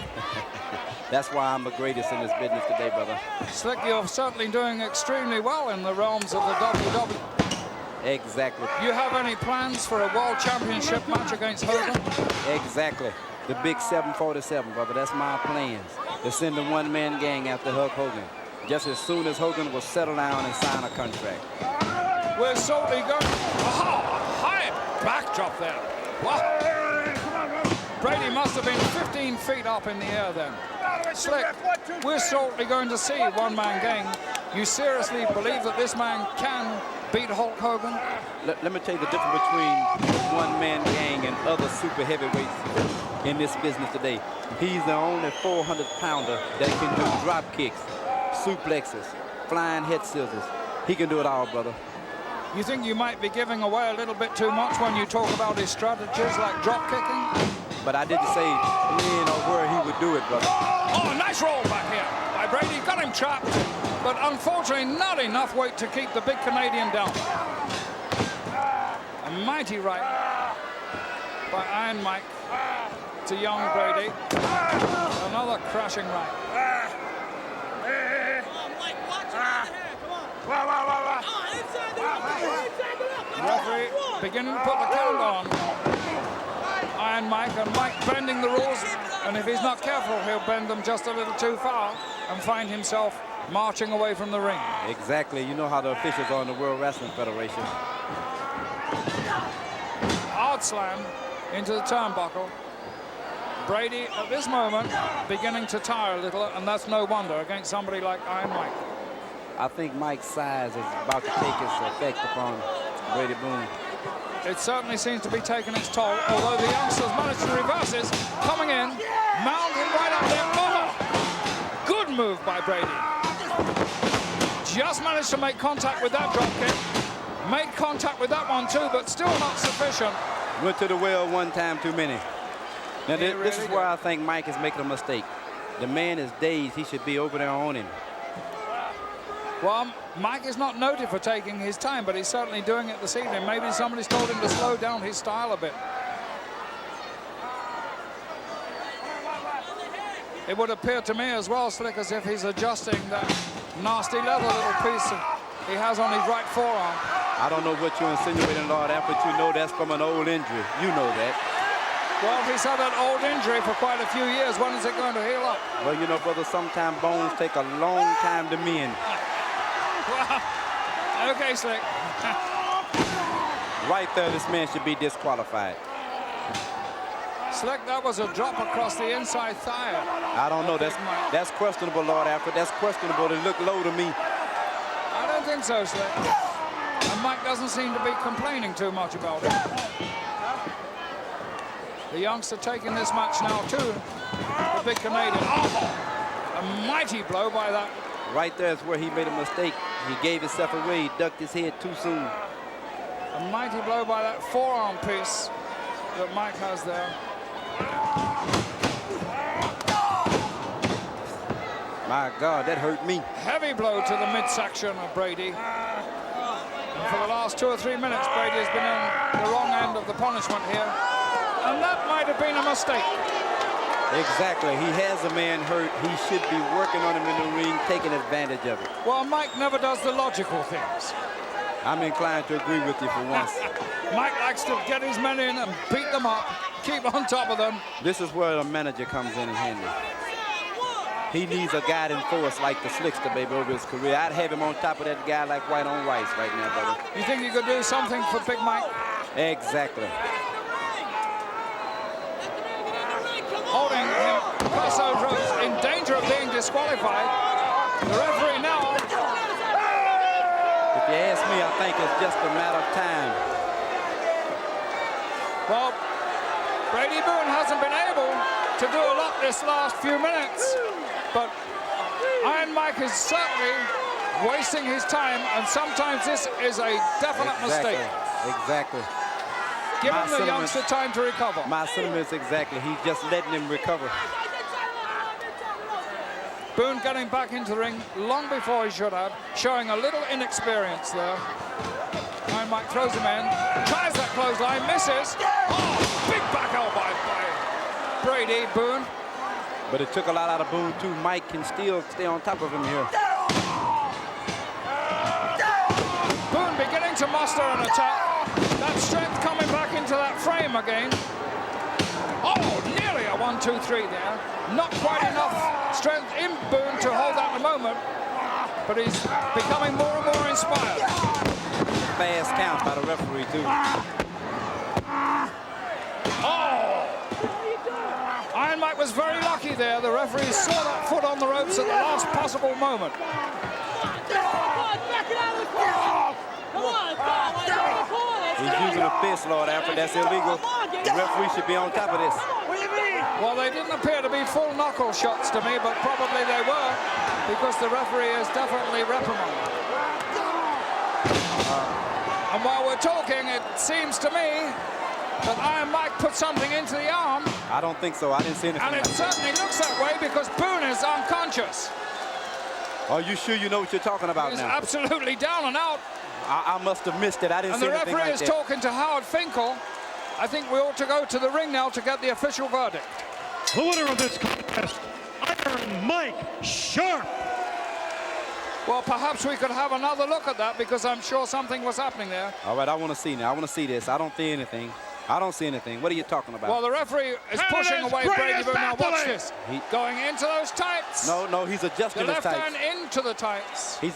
That's why I'm the greatest in this business today, brother. Slick, you're certainly doing extremely well in the realms of the WWF. Exactly. You have any plans for a world championship match against Hogan? Exactly. The big 747, brother. That's my plans. To send a one-man gang after Hulk Hogan. Just as soon as Hogan will settle down and sign a contract. We're solely going... Oh, a high backdrop there. Wow. Brady must have been 15 feet up in the air then. Slick, we're certainly going to see one-man gang. You seriously believe that this man can beat Hulk Hogan? Let me tell you the difference between one-man gang and other super heavyweights in this business today. He's the only 400-pounder that can do drop kicks, suplexes, flying head scissors. He can do it all, brother. You think you might be giving away a little bit too much when you talk about his strategies like drop kicking? But I didn't say when or where he would do it, brother. Oh, nice roll back here by Brady. Got him trapped, but unfortunately not enough weight to keep the big Canadian down. A mighty right by Iron Mike to young Brady. Another crashing right. Referee beginning to put the count on Iron Mike, and Mike bending the rules, and if he's not careful, he'll bend them just a little too far and find himself marching away from the ring. Exactly. You know how the officials are in the World Wrestling Federation. Hard slam into the turnbuckle. Brady, at this moment, beginning to tire a little, and that's no wonder against somebody like Iron Mike. I think Mike's size is about to take its effect upon Brady Boone. It certainly seems to be taking its toll, although the youngsters managed to reverse this. Coming in, mounting right up there. Oh, good move by Brady. Just managed to make contact with that drop kick. Made contact with that one too, but still not sufficient. Went to the well one time too many. Now, this is where I think Mike is making a mistake. The man is dazed. He should be over there on him. Well, Mike is not noted for taking his time, but he's certainly doing it this evening. Maybe somebody's told him to slow down his style a bit. It would appear to me as well, Slick, as if he's adjusting that nasty leather little piece he has on his right forearm. I don't know what you're insinuating, Lord, but you know that's from an old injury. You know that. Well, he's had an old injury for quite a few years. When is it going to heal up? Well, you know, brother, sometimes bones take a long time to mend. Well, okay, Slick. Right there, this man should be disqualified. Slick, that was a drop across the inside thigh. I don't know. That's questionable, Lord Alfred. That's questionable. It looked low to me. I don't think so, Slick. And Mike doesn't seem to be complaining too much about it. The youngster taking this match now, too. The big Canadian. Oh, a mighty blow by that. Right there is where he made a mistake. He gave himself away. He ducked his head too soon. A mighty blow by that forearm piece that Mike has there. My God, that hurt me. Heavy blow to the midsection of Brady. And for the last 2 or 3 minutes, Brady has been in the wrong end of the punishment here. And that might have been a mistake. Exactly. He has a man hurt. He should be working on him in the ring, taking advantage of it. Well, Mike never does the logical things. I'm inclined to agree with you for once. Mike likes to get his men in and beat them up, keep on top of them. This is where a manager comes in handy. He needs a guiding force like the Slickster, baby, over his career. I'd have him on top of that guy like white on rice right now, brother. You think you could do something for Big Mike? Exactly. Holding him across those ropes, in danger of being disqualified. The referee now. If you ask me, I think it's just a matter of time. Well, Brady Boone hasn't been able to do a lot this last few minutes, but Iron Mike is certainly wasting his time, and sometimes this is a definite mistake. Exactly. Give him the youngster time to recover. My sentiments exactly. He's just letting him recover. Boone getting back into the ring long before he should have, showing a little inexperience there. Iron Mike throws him in, tries that clothesline, misses. Oh, big back elbow by Brady Boone. But it took a lot out of Boone too. Mike can still stay on top of him here. Boone beginning to muster an attack. That strength coming back into that frame again. Oh, nearly a 1, 2, 3 there. Not quite enough strength in Boone to hold that at the moment, but he's becoming more and more inspired. Fast count by the referee too. Oh! Iron Mike was very lucky there. The referee saw that foot on the ropes at the last possible moment. He's using a fist, Lord Alfred. That's illegal. The referee should be on top of this. Well, they didn't appear to be full knuckle shots to me, but probably they were, because the referee is definitely reprimanded. And while we're talking, it seems to me that Iron Mike put something into the arm. I don't think so. I didn't see anything. And it certainly looks that way because Boone is unconscious. Are you sure you know what you're talking about He's now? absolutely down and out. I must have missed it. I didn't see anything like that. And the referee is talking to Howard Finkel. I think we ought to go to the ring now to get the official verdict. The winner of this contest, Iron Mike Sharp. Well, perhaps we could have another look at that because I'm sure something was happening there. All right, I want to see now. I want to see this. I don't see anything. I don't see anything. What are you talking about? Well, the referee is pushing away Brady Boone. Now watch this. Going into those tights. No, he's adjusting the his left tights. hand into the tights. He's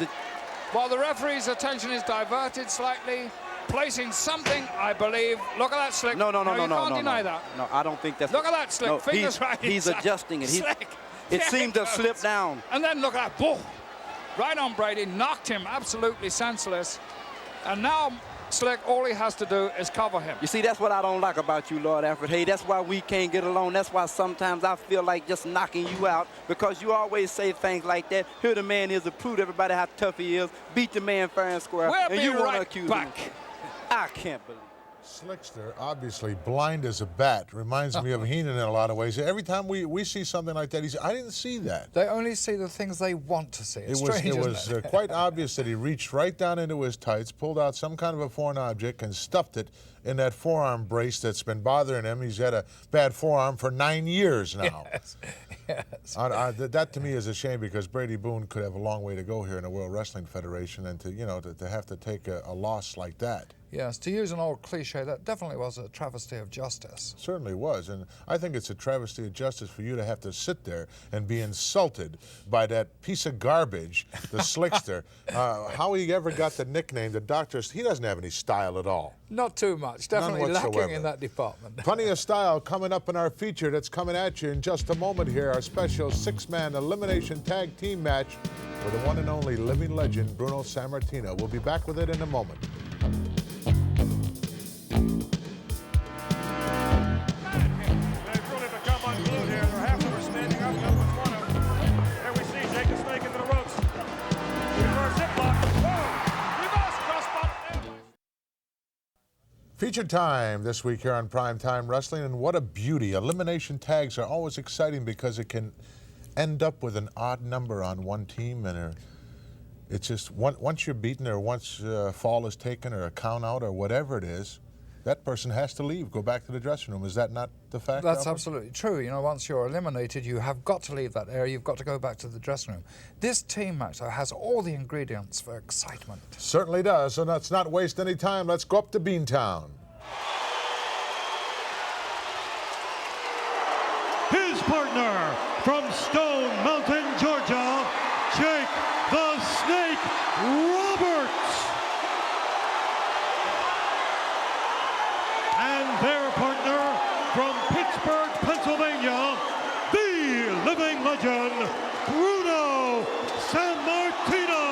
While the referee's attention is diverted slightly, placing something, I believe. Look at that, Slick. No. You can't deny that. No, I don't think that's. Look at that, Slick. No, Fingers right he's inside. adjusting it. Slick. It seemed to slip down. And then look at that. Boom. Right on Brady. Knocked him absolutely senseless. And now Slick, all he has to do is cover him. You see, that's what I don't like about you, Lord Alfred. Hey, that's why we can't get along. That's why sometimes I feel like just knocking you out because you always say things like that. Here the man is to prove to everybody how tough he is. Beat the man fair and square. We'll and be you want right to accuse back. him. I can't believe it. Slickster, obviously blind as a bat, reminds me of Heenan in a lot of ways. Every time we see something like that, he says, I didn't see that. They only see the things they want to see. It's It strange, was isn't it? quite obvious that he reached right down into his tights, pulled out some kind of a foreign object, and stuffed it in that forearm brace that's been bothering him. He's had a bad forearm for 9 years now. Yes. That to me is a shame because Brady Boone could have a long way to go here in the World Wrestling Federation, and to have to take a loss like that. Yes, to use an old cliche, that definitely was a travesty of justice. Certainly was, and I think it's a travesty of justice for you to have to sit there and be insulted by that piece of garbage, the Slickster. How he ever got the nickname, the doctor, he doesn't have any style at all. Not too much, definitely None lacking whatsoever. in that department. Plenty of style coming up in our feature that's coming at you in just a moment here. Our special six-man elimination tag team match with the one and only living legend, Bruno Sammartino. We'll be back with it in a moment. Feature time this week here on Prime Time Wrestling, and what a beauty. Elimination tags are always exciting because it can end up with an odd number on one team, and it's just once you're beaten or once a fall is taken or a count out or whatever it is, that person has to leave, go back to the dressing room. Is that not the fact? That's Alfred? absolutely true. You know, once you're eliminated, you have got to leave that area. You've got to go back to the dressing room. This team match, though, has all the ingredients for excitement. Certainly does, so let's not waste any time. Let's go up to Beantown. His partner from Stone Mountain, Georgia, Jake the Snake Roberts. And their partner from Pittsburgh, Pennsylvania, the living legend, Bruno Sammartino.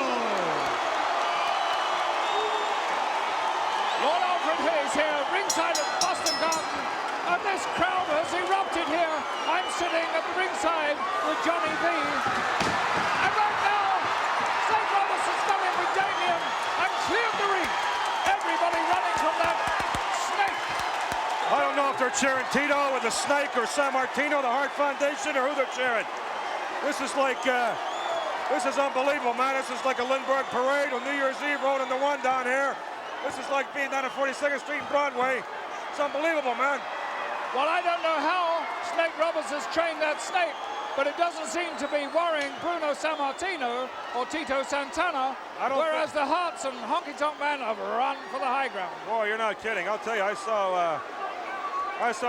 Lord Alfred Hayes here, ringside at Boston Garden, and this crowd has erupted here. I'm sitting at the ringside with Johnny V. And right now, St. Roberts has come in with Damien and cleared the ring. Everybody running from that snake. I don't know if they're cheering Tito with the Snake or Sammartino, the Hart Foundation, or who they're cheering. This is like, this is unbelievable, man. This is like a Lindbergh parade on New Year's Eve rolling the one down here. This is like being down at 42nd Street and Broadway. It's unbelievable, man. Well, I don't know how Snake Roberts has trained that snake, but it doesn't seem to be worrying Bruno Sammartino or Tito Santana, whereas the Hearts and Honky Tonk Man have run for the high ground. Boy, you're not kidding. I'll tell you, I saw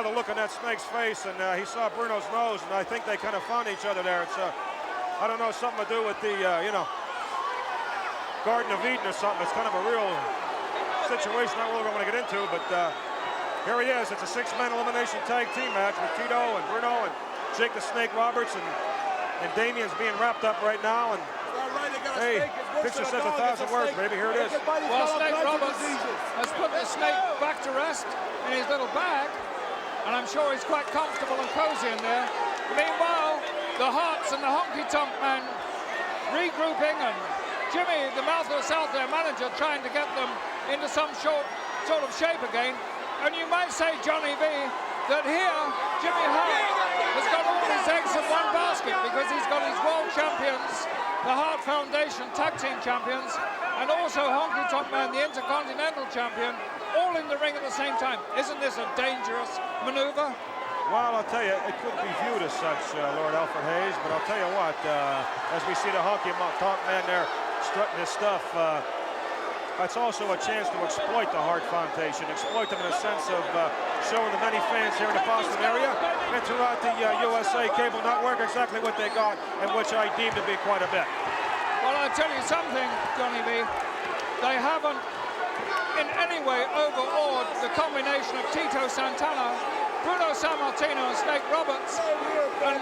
the look on that snake's face, and he saw Bruno's nose, and I think they kind of found each other there. It's, I don't know, something to do with the, Garden of Eden or something. It's kind of a real situation I really don't want to get into, but here he is. It's a six-man elimination tag team match with Tito and Bruno and Jake the Snake Roberts, and Damien's being wrapped up right now. And hey, picture says 1,000 words, baby. Here it is. Well, Snake Roberts has put the snake back to rest in his little bag, and I'm sure he's quite comfortable and cozy in there. Meanwhile, the Hearts and the Honky Tonk Man regrouping, and Jimmy, the Mouth of the South, their manager, trying to get them into some sort of shape again. And you might say, Johnny V, that here Jimmy Hart has got all his eggs in one basket because he's got his world champions, the Hart Foundation tag team champions, and also Honky Tonk Man, the Intercontinental champion, all in the ring at the same time. Isn't this a dangerous maneuver? Well, I'll tell you, it could be viewed as such, Lord Alfred Hayes, but I'll tell you what, as we see the Honky Tonk Man there strutting his stuff, that's also a chance to exploit the Hart Foundation, exploit them in a sense of showing the many fans here in the Boston area and throughout the USA cable network exactly what they got, and which I deem to be quite a bit. Well, I'll tell you something, Johnny B. They haven't in any way overawed the combination of Tito Santana, Bruno Sammartino and Snake Roberts. And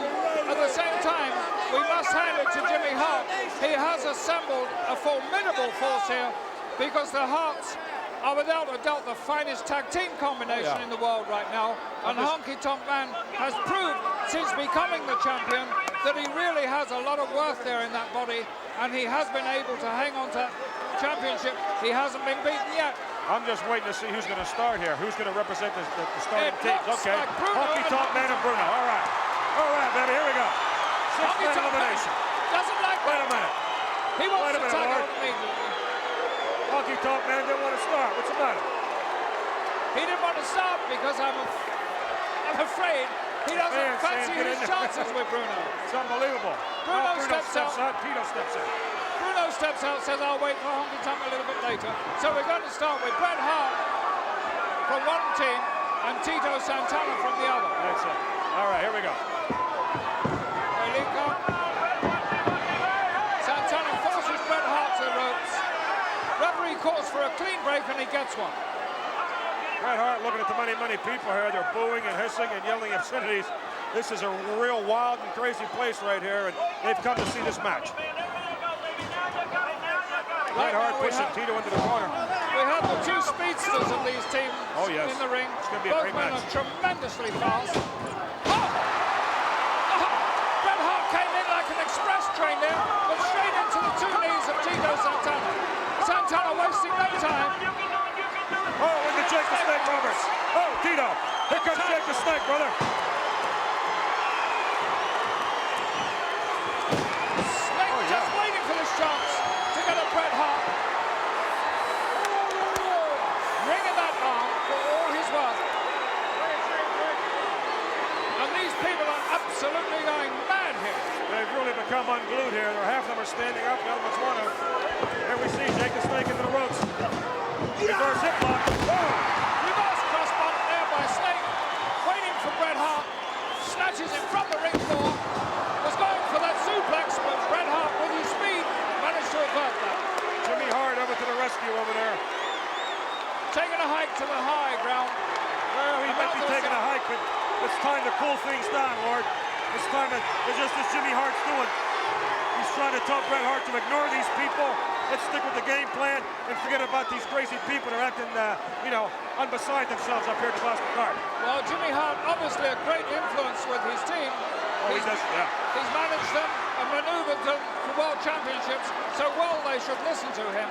at the same time, we must hand it to Jimmy Hart. He has assembled a formidable force here, because the Harts are without a doubt the finest tag team combination in the world right now. And Honky Tonk Man has proved since becoming the champion that he really has a lot of worth there in that body, and he has been able to hang on to that championship. He hasn't been beaten yet. I'm just waiting to see who's going to start here, who's going to represent the starting teams. Okay, like Honky Tonk Man and Bruno. All right, baby, here we go. Six-man elimination. Doesn't like Wait a minute. He wants Wait a to minute, tag Lord. out immediately. Honky Tonk Man didn't want to start. What's the matter? He didn't want to start because I'm afraid he doesn't fancy his chances with Bruno. It's unbelievable. Bruno steps out. Tito steps out. Bruno steps out, says, I'll wait for Honky Tonk a little bit later. So we're going to start with Bret Hart from one team and Tito Santana from the other. That's it. All right, here we go. Santana forces Bret Hart to the ropes. Referee calls for a clean break and he gets one. Bret Hart looking at the many people here. They're booing and hissing and yelling obscenities. This is a real wild and crazy place right here, and they've come to see this match. Bret Hart pushing Tito into the corner. We have the two speedsters of these teams in the ring. It's going to be a Both great men match. are tremendously fast. Bret Hart came in like an express train there, but straight into the two knees of Tito Santana. Santana wasting no time. Oh, into Jake the Snake Roberts. Oh, Tito. Here comes Jake the Snake, brother. Snake just waiting for this chance to get at Bret Hart. Ringing that arm for all his worth. And these people are absolutely going mad here. They've really become unglued here. Half of them are standing up, the other one's one of. Here we see Jake the Snake into the ropes. Reverse hip lock. Reverse crossbody there by Snake. Waiting for Bret Hart. Snatches it from the ring floor. Was going for that suplex, but Bret Hart, with his speed, managed to avert that. Jimmy Hart over to the rescue over there. Taking a hike to the high ground. Well, he might be taking a hike, but it's time to cool things down, Lord. It's time to, just as Jimmy Hart's doing. He's trying to tell Bret Hart to ignore these people. Let's stick with the game plan and forget about these crazy people that are acting, unbeside themselves up here at the Boston Garden. Well, Jimmy Hart, obviously a great influence with his team. Oh, he does, yeah. He's managed them and maneuvered them for world championships, so well they should listen to him.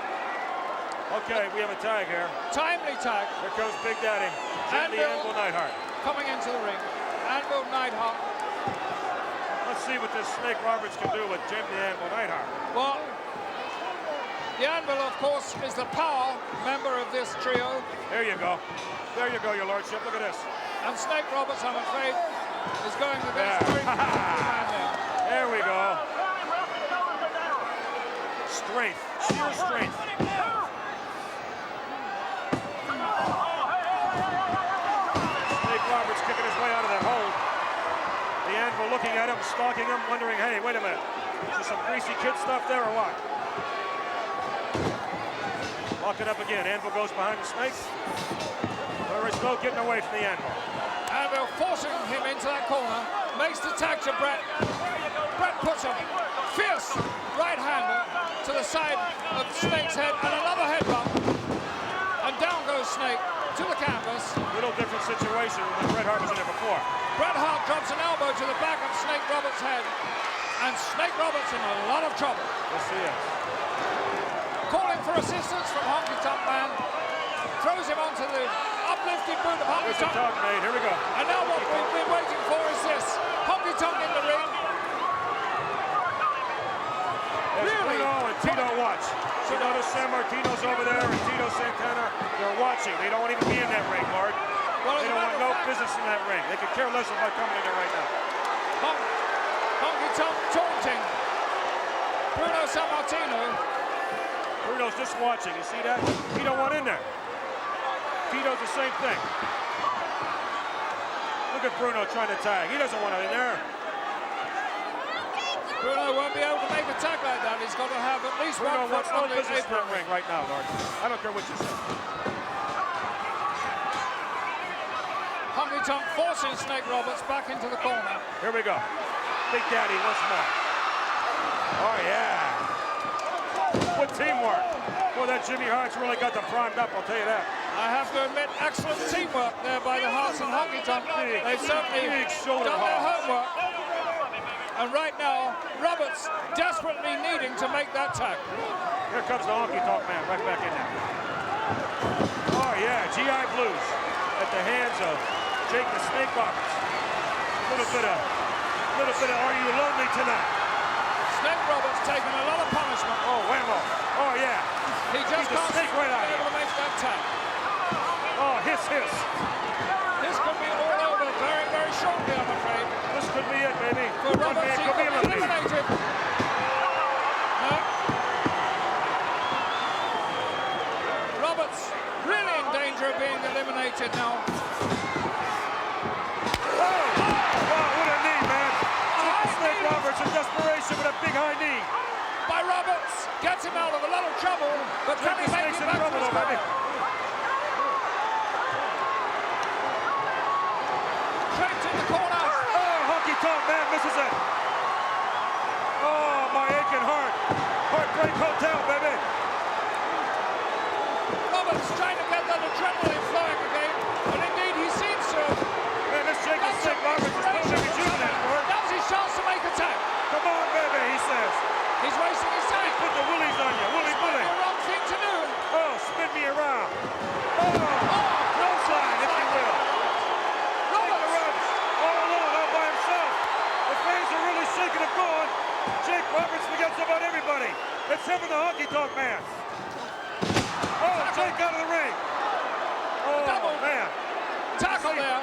Okay, we have a tag here. Timely tag. Here comes Big Daddy, Jim the Anvil Neidhart. Coming into the ring. Anvil Neidhart. Let's see what this Snake Roberts can do with Jim the Anvil Neidhart. Well, the Anvil, of course, is the power member of this trio. There you go. There you go, your lordship. Look at this. And Snake Roberts, I'm afraid, is going against the man there. There we go. Strength. Sheer strength. Snake Roberts kicking his way out of that hold. The Anvil looking at him, stalking him, wondering, hey, wait a minute. Is there some greasy kid stuff there or what? Lock it up again. Anvil goes behind the Snake. There is no getting away from the Anvil. Anvil forcing him into that corner. Makes the tag to Bret. Bret puts a fierce right hander to the side of Snake's head and another head bump. And down goes Snake to the canvas. Little different situation than Bret Hart was in there before. Bret Hart drops an elbow to the back of Snake Roberts' head. And Snake Roberts in a lot of trouble. Yes, he is. Calling for assistance from Honky Tonk Man. throws him onto the uplifted boot of Honky There's the Tonk. talk made. Here we go. And now what we've been waiting for is this. Honky Tonk in the ring. There's Really? Bruno and Tito watch. So notice San Martino's over there and Tito Santana, they're watching. They don't want to even be in that ring, Lord. Well, They don't want no business in that ring. They could care less about coming in there right now. Honky Tonk taunting Bruno Sammartino. Bruno's just watching. You see that? He don't want in there. Tito's the same thing. Look at Bruno trying to tag. He doesn't want it in there. Bruno won't be able to make a tag like that. He's got to have at least Bruno one wants foot no on the business in apron. that ring right now, Lord. I don't care what you say. Honky Tonk forcing Snake Roberts back into the corner. Here we go. Big Daddy once more. Oh, yeah. What teamwork. Boy, that Jimmy Hart's really got them primed up, I'll tell you that. I have to admit, excellent teamwork there by the Hearts and Honky Tonk. They've certainly done their homework. And right now, Roberts desperately needing to make that tag. Here comes the Honky Tonk Man right back in there. Oh, yeah, GI Blues at the hands of Jake the Snake Roberts. A little bit of Are You Lonely Tonight? Snake Roberts taking a lot of punishment. Oh, whammo. Oh, yeah. He just He's the can't snake right out be able to make that tag. Oh, hiss. This could be all over very, very shortly, I'm afraid. This could be it, baby. For One Roberts, man he could be eliminated. No. Roberts really in danger of being eliminated now. Oh, what a knee, man. Snake Roberts in desperation with a big high knee. By Roberts, gets him out of a lot of trouble, but can he make it back to his corner? Straight to the corner. Oh, Honky Tonk Man misses it. Oh, my aching heart. Heartbreak Hotel, baby. Roberts trying to get that adrenaline flowing again, and indeed he seems to. Man, this Jacob Snake Roberts is totally rejuvenated, Lord. Now's his chance to make a tag. Come on, baby, he says. He's wasting his time. Put the willies on you, Willy. The wrong thing to do. Oh, spin me around. Oh, clothesline, if you will. Roberts, all alone, all by himself. The fans are really shaking him going. Jake Roberts forgets about everybody. It's him and the Honky Tonk Man. Oh, Jake out of the ring. Oh, Double man. Tackle there.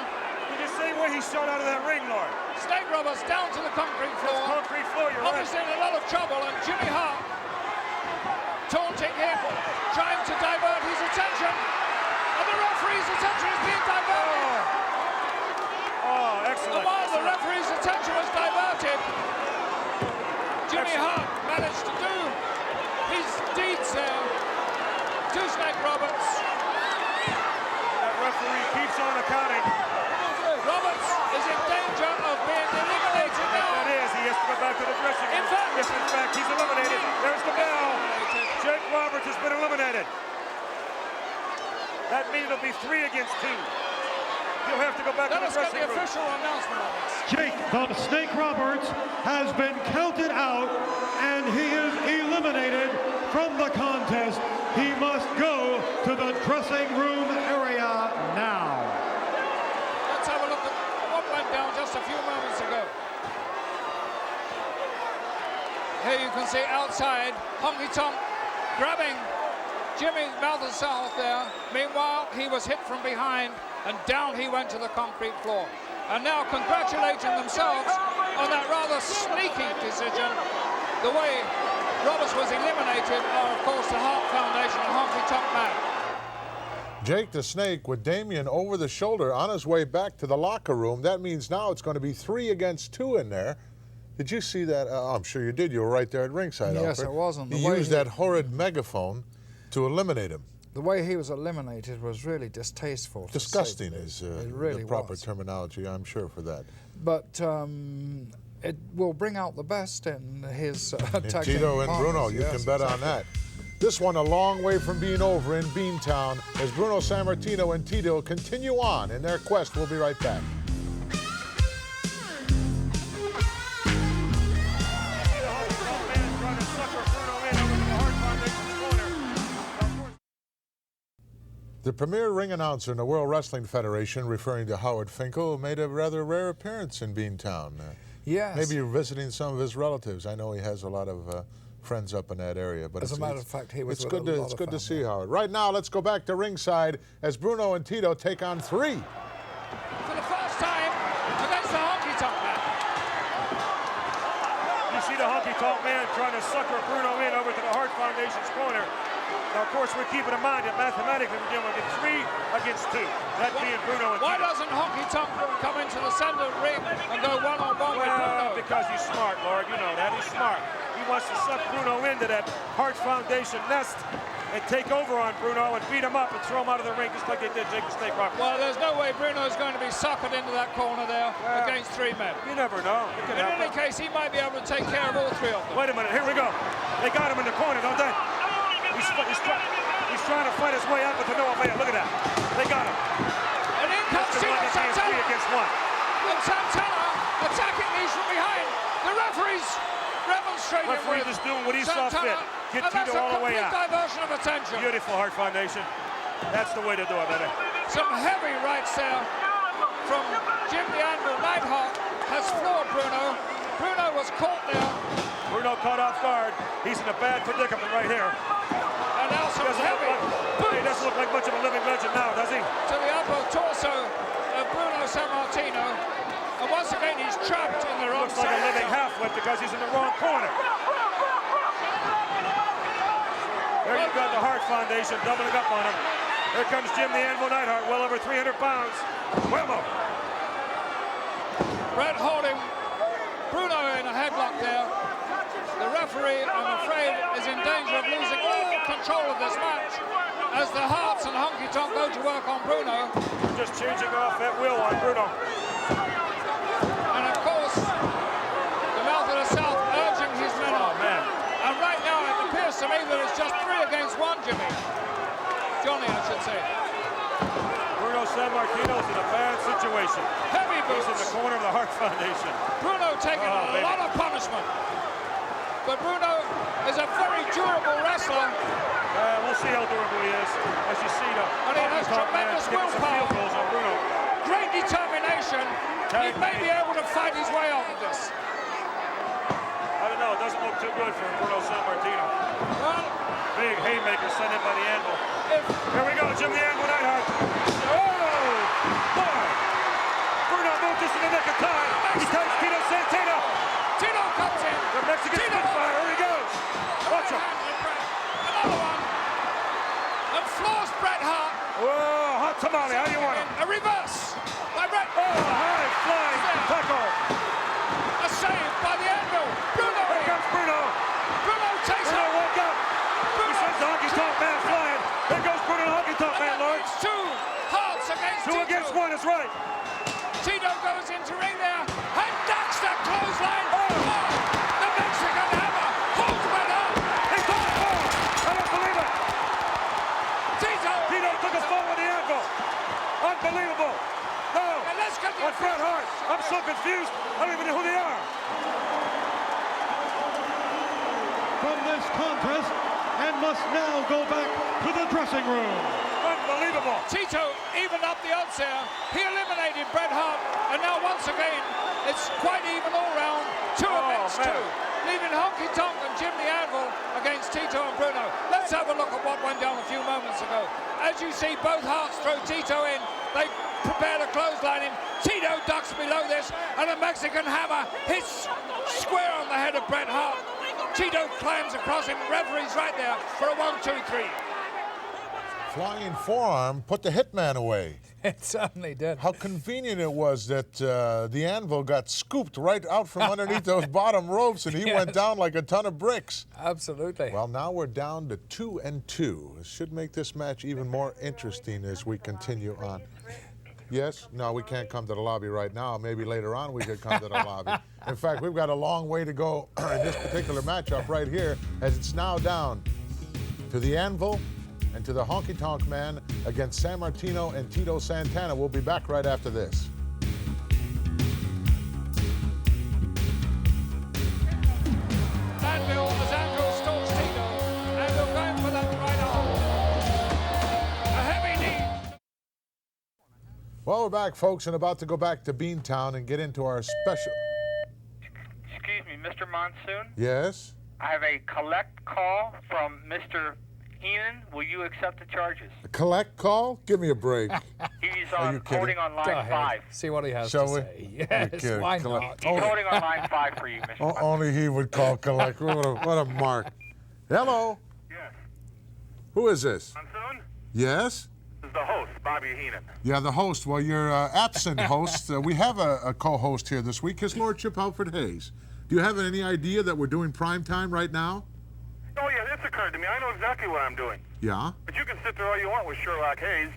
Did you see where he shot out of that ring, Lord? Snake Roberts down to the concrete floor. That's concrete floor, you're right. Obviously in a lot of trouble, and Jimmy Hart taunting him, trying to divert his attention. And the referee's attention is being diverted. Oh, excellent. And while the referee's attention was diverted, Jimmy Hart managed to do his deeds there to Snake Roberts. That referee keeps on accounting. Roberts is in danger of being eliminated now. That is, he has to go back to the dressing room. In fact, he's eliminated. There's the bell. Jake Roberts has been eliminated. That means it'll be 3 against 2. He'll have to go back to the dressing room. Let us get the official announcement on this. Jake the Snake Roberts has been counted out and he is eliminated from the contest. He must go to the dressing room area now. Let's have a look at what went down just a few moments ago. Here you can see outside, Honky Tonk grabbing Jimmy's mouth and south there. Meanwhile, he was hit from behind and down he went to the concrete floor. And now congratulating themselves on that rather sneaky decision. The way Roberts was eliminated are, of course, the Hart Foundation and Honky Tonk Man. Jake the Snake with Damien over the shoulder on his way back to the locker room. That means now it's going to be 3 against 2 in there. Did you see that? I'm sure you did. You were right there at ringside, Yes, Alfred. it wasn't. He used that horrid megaphone to eliminate him. The way he was eliminated was really distasteful. Disgusting is really the proper was. terminology, I'm sure, for that. But it will bring out the best in his tag team Tito and partners. Bruno, you Yes, can bet on exactly. that. This one a long way from being over in Beantown as Bruno Sammartino and Tito continue on in their quest. We'll be right back. The premier ring announcer in the World Wrestling Federation, referring to Howard Finkel, made a rather rare appearance in Beantown. Yes. Maybe you're visiting some of his relatives. I know he has a lot of friends up in that area. But As a matter of fact, he was it's with good a lot It's of good to family. see Howard. Right now, let's go back to ringside as Bruno and Tito take on 3. For the first time against the Honky Tonk Man. You see the Honky Tonk Man trying to sucker Bruno in over to the Hart Foundation's corner. Now, of course, we're keeping in mind that mathematically we're dealing with 3 against 2. That being Bruno and Why Tito. doesn't Honky Tonk come into the center of the ring and go one-on-one with Bruno? Because he's smart, Lord. You know that. He's smart. He wants to suck Bruno into that Hart Foundation nest and take over on Bruno and beat him up and throw him out of the ring just like they did Jake the Snake Roberts. Well, there's no way Bruno's going to be suckered into that corner there against 3 men. You never know. In any case, he might be able to take care of all 3 of them. Wait a minute. Here we go. They got him in the corner, don't they? He's trying to fight his way out, but to no avail. Look at that. They got him. And in comes Tito Santana. 3 against 1. And Santana attacking these from behind. The referee's demonstrating Referee just doing what he saw fit. Get Tito all the way out. Diversion of attention. Beautiful Hart Foundation. That's the way to do it, baby. Some heavy rights there from Jim the Anvil Neidhart has floored Bruno. Bruno was caught there. Bruno caught off guard. He's in a bad predicament right here. And now some heavy boots. He doesn't look like much of a living legend now, does he? To the upper torso of Bruno Sammartino. And once again, he's trapped in the wrong Looks like a living half-wit because he's in the wrong corner. There you've got the Hart Foundation doubling up on him. Here comes Jim the Anvil Neidhart, well over 300 pounds. Whammo! Bret holding Bruno in a headlock there. The referee, I'm afraid, is in danger of losing all control of this match as the Harts and Honky Tonk go to work on Bruno. They're just changing off that will on Bruno. And of course, the Mouth of the South urging his men on. Man. And right now it appears to me that it's just 3 against 1, Jimmy. Johnny, I should say. Bruno Sammartino's in a bad situation. Heavy boots. He's in the corner of the Hart Foundation. Bruno taking a lot of punishment. But Bruno is a very durable wrestler. We'll see how durable he is. As you see, And he has tremendous willpower. On Bruno. Great determination. He may be able to fight his way out of this. I don't know. It doesn't look too good for Bruno Sammartino. Well, big haymaker sent in by the Anvil. Here we go, Jim the Anvil Neidhart. Oh, boy. Bruno moved just in the nick of time. He takes Tito Santana. Tito comes in. The Mexican Spitfire. Here he goes. Watch him. Another one. And floors Bret Hart. Whoa, hot tamale. How do you want him? A reverse by Bret. Oh, high flying tackle. A save by the Anvil. Bruno. Here comes Bruno. Bruno takes Bruno it. woke up. He sends the Honky Tonk Man flying. Here goes Bruno the Honky Tonk Man, Lord. It's 2 Harts against 2 Tito. against 1 is right. Tito goes into ring there and ducks that clothesline. Oh. The Mexican Hammer holds Bret Hart. He took a fall. I don't believe it. Tito took a fall with the Anvil. Unbelievable. No. And let's get On Bret Hart. I'm so confused. I don't even know who they are. From this contest and must now go back to the dressing room. Unbelievable. Tito evened up the odds there. He eliminated Bret Hart, and now once again, it's quite even all round. 2 against 2. Leaving Honky Tonk and Jim the Anvil against Tito and Bruno. Let's have a look at what went down a few moments ago. As you see, both Harts throw Tito in. They prepare to clothesline him. Tito ducks below this, and a Mexican Hammer hits square on the head of Bret Hart. Tito climbs across him. Referee's right there for a 1-2-3. Flying forearm put the hitman away. It certainly did. How convenient it was that the Anvil got scooped right out from underneath those bottom ropes, and he went down like a ton of bricks. Absolutely. Well, now we're down to 2-2. It should make this match even more interesting as we continue on. Yes? No, we can't come to the lobby right now. Maybe later on we could come to the lobby. In fact, we've got a long way to go in this particular matchup right here, as it's now down to the Anvil and to the Honky Tonk Man against Sammartino and Tito Santana. We'll be back right after this. Anvil as Anvil stalks Tito. Anvil going for that right arm. A heavy knee Well, we're back, folks, and about to go back to Beantown and get into our special... Excuse me, Mr. Monsoon? Yes? I have a collect call from Mr. Heenan. Will you accept the charges? A collect call? Give me a break. He's Are you kidding? holding on line 5. See what he has Shall to we? say. You're Yes, kidding. why Collect. not? He's holding on line 5 for you, Mr. Monsoon. Only he would call collect. What a mark. Hello? Yes. Who is this? Monsoon? Yes? This is the host, Bobby Heenan. Yeah, the host. Well, you're absent host. We have a co-host here this week, His Lordship Alfred Hayes. Do you have any idea that we're doing prime time right now? Oh, yeah, it's occurred to me. I know exactly what I'm doing. Yeah? But you can sit there all you want with Sherlock Hayes,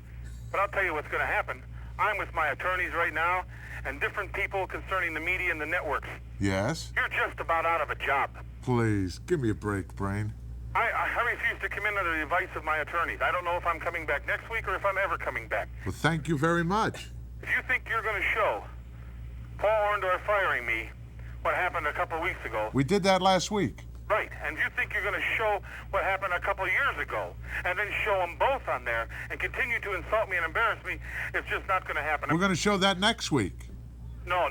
but I'll tell you what's going to happen. I'm with my attorneys right now and different people concerning the media and the networks. Yes? You're just about out of a job. Please, give me a break, Brain. I refuse to come in under the advice of my attorneys. I don't know if I'm coming back next week or if I'm ever coming back. Well, thank you very much. If you think you're going to show Paul Orndorff firing me what happened a couple of weeks ago, We did that last week. right, and if you think you're going to show what happened a couple of years ago and then show them both on there and continue to insult me and embarrass me, it's just not going to happen. We're going to show that next week. No,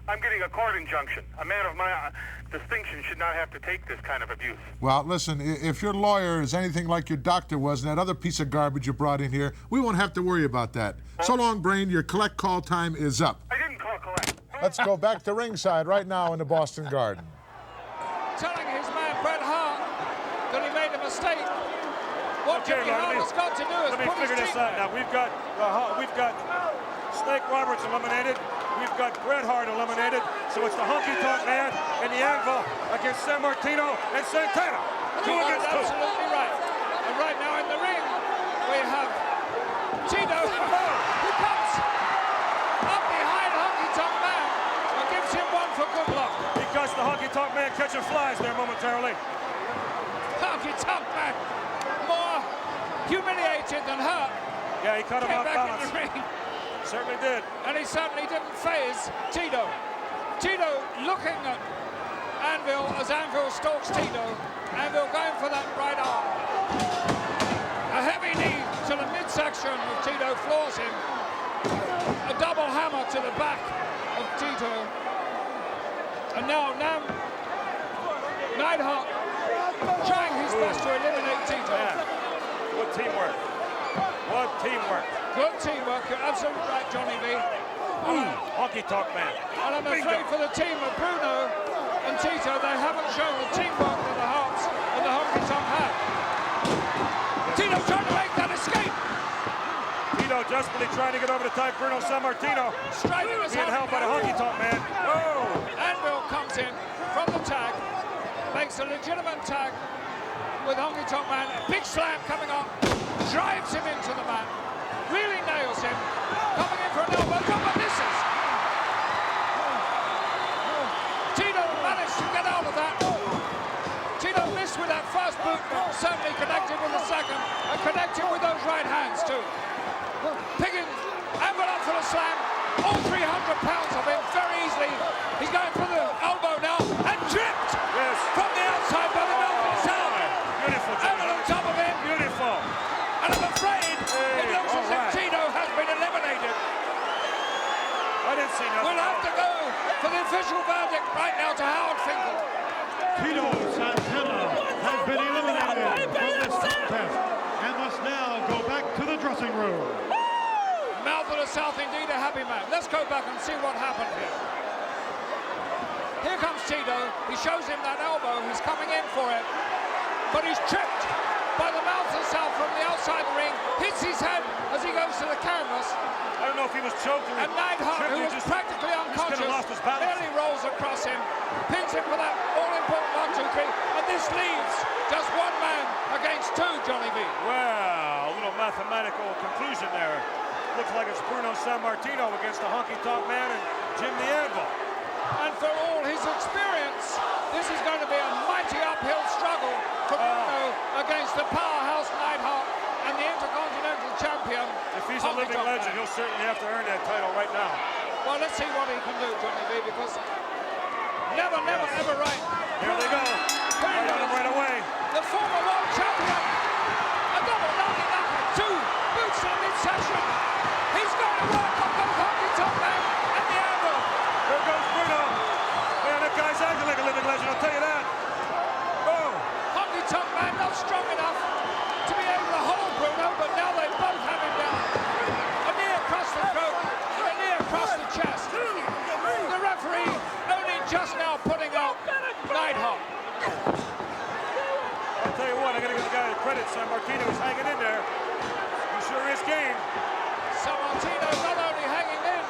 I'm getting a court injunction. A man of my distinction should not have to take this kind of abuse. Well, listen, if your lawyer is anything like your doctor was and that other piece of garbage you brought in here, we won't have to worry about that. So long, Brain. Your collect call time is up. I didn't call collect. Let's go back to ringside right now in the Boston Garden. Telling his man Bret Hart that he made a mistake. What Jimmy Hart has got to do is Let me put his figure this team out now. We've got Snake Roberts eliminated. We've got Bret Hart eliminated. So it's the Honky Tonk Man and the Anvil against San Martino and Santana. Two against two. Absolutely right. And right now in the ring, we have Tito, who comes up behind Honky Tonk Man and gives him one for good luck. He got the Honky Tonk Man catching flies there momentarily. Honky Tonk Man, more humiliated than hurt. Yeah, he cut him off balance. Back in the ring. Certainly did. And he certainly didn't phase Tito. Tito looking at Anvil as Anvil stalks Tito. Anvil going for that right arm. A heavy knee to the midsection of Tito floors him. A double hammer to the back of Tito. And now Neidhart trying his best to eliminate Tito. Yeah. Good teamwork. What teamwork. Good teamwork. You're absolutely right, Johnny B. Honky Tonk Man. And I'm afraid for the team of Bruno and Tito, they haven't shown the teamwork that the Hearts and the Honky Tonk have. Tito trying to make that escape. Tito desperately trying to get over the type Bruno Sammartino. Striking his being held by the Honky Tonk Man. Whoa! Anvil comes in from the tag, makes a legitimate tag with Honky Tonk Man. A big slam coming up, drives him into the mat, really nails him. Coming in for an elbow drop and misses. Tito managed to get out of that. Tito missed with that first boot, but certainly connected with the second, and connected with those right hands too. Picking Anvil up for the slam, all 300 pounds of him very easily. He's going for the elbow now, and tripped from the outside by the belt himself. Beautiful. Anvil on top of him. Beautiful. And I'm afraid it looks as if Tito has been eliminated. I didn't see nothing. We'll have to go for the official verdict right now to Howard Finkel. Tito Santana has been eliminated from this contest and must now go back to the dressing room. Mouth of the South, indeed a happy man. Let's go back and see what happened here. Here comes Tito. He shows him that elbow. He's coming in for it. But he's tripped by the Mouth of the South from the outside the ring. Hits his head as he goes to the canvas. I don't know if he was choked or And Neidhart, who was practically unconscious, lost his balance. barely rolls across him, pins him for that all-important 1, 2, 3, and this leaves just one man against two, Johnny B. Well, a little mathematical conclusion there. Looks like it's Bruno Sammartino against the Honky Tonk Man and Jim the Anvil. And for all his experience, this is going to be a mighty uphill struggle for Bruno against the powerhouse Neidhart and the Intercontinental Champion. If he's a living legend, he'll certainly have to earn that title right now. Well, let's see what he can do, Johnny B, because never, ever right. Here they go. Right on him right away. The former world champion. A double knocking up. Two boots in midsection. He's going to work on both Honky Tonk Man and the Anvil. There goes Bruno. Man, that guy's acting like a living legend, I'll tell you that. Oh. Honky Tonk Man not strong enough to be able to hold Bruno, but now they both have him down. A knee across the throat and a knee across the chest. The referee only just now putting out Neidhart. I'll tell you what, I gotta give the guy the credit. San Martino is hanging in there. He sure is game. San Martino not only hanging in,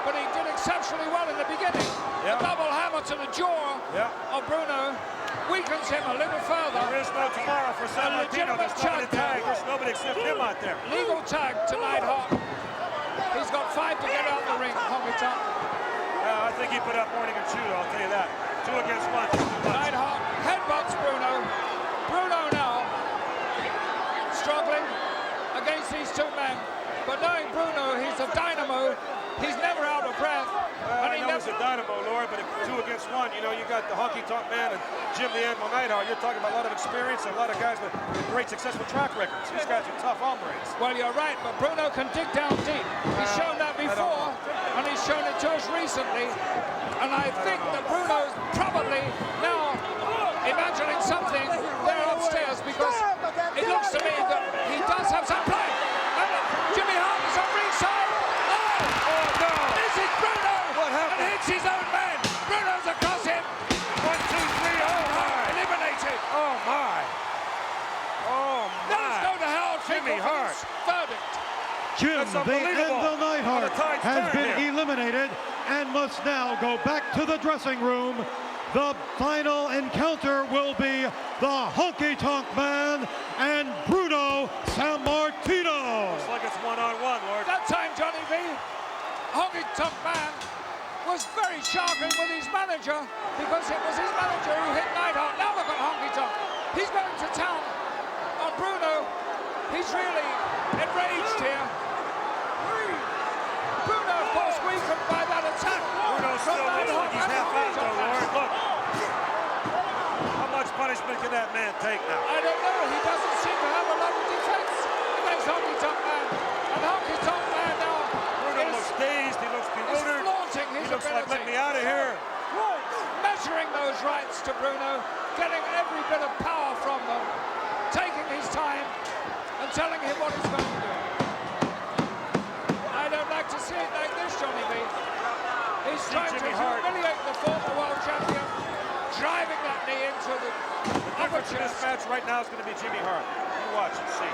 but he did exceptionally well in the beginning. Yep. A double hammer to the jaw of Bruno weakens him a little further. There is no tomorrow for San Martino. There's nobody to tag. There's nobody except him out there. Legal tag to Neidhart. He's got 5 to get out the ring, Honky Tonk. I think he put up more than he can shoot, I'll tell you that. 2 against 1. Neidhart headbutts Bruno. Bruno now struggling against these 2 men. But knowing Bruno, he's a dynamo. He's never out of breath. I know he's a dynamo, Lord, but if 2 against 1, you know, you got the Honky Tonk Man and Jim the Animal Neidhart. You're talking about a lot of experience and a lot of guys with great successful track records. These guys are tough hombres. Well, you're right, but Bruno can dig down deep. He's shown that before, and he's shown it to us recently. And I think that Bruno's probably now imagining something there upstairs, because it looks to me that he does have some play. And Jimmy Hart is on ringside. Oh no! This is Bruno! What happened? And hits his own man. Bruno's across him. 1, 2, 3, oh my! Eliminated. Oh my! Oh my! Let's go to Howard Jimmy Hart. Verdict. Jim That's the unbelievable. Anvil Neidhart The tide's has turned been here. eliminated and must now go back to the dressing room. The final encounter will be the Honky Tonk Man and Bruno Sammartino. Looks like it's 1-on-1, Lord. That time, Johnny V, Honky Tonk Man was very shocking with his manager, because it was his manager who hit Neidhart. Now look at Honky Tonk. He's going to town on Bruno. He's really enraged here. Bruno, of course, weakened by that attack. Bruno's still looks like he's half out, though, Lord. Look. How much punishment can that man take now? I don't know. He doesn't seem to have a lot of defense against Honky Tonk Man. And Honky Tonk Man now Bruno looks dazed. He looks bewildered. Flaunting his He looks like, let me out of here. Measuring those rights to Bruno, getting every bit of power from them, taking his time and telling him what he's going to do. I don't like to see it like this, Johnny B. He's trying to humiliate the former world champion, driving that knee into the upper difference in this chest. match right now is going to be Jimmy Hart. You watch and see.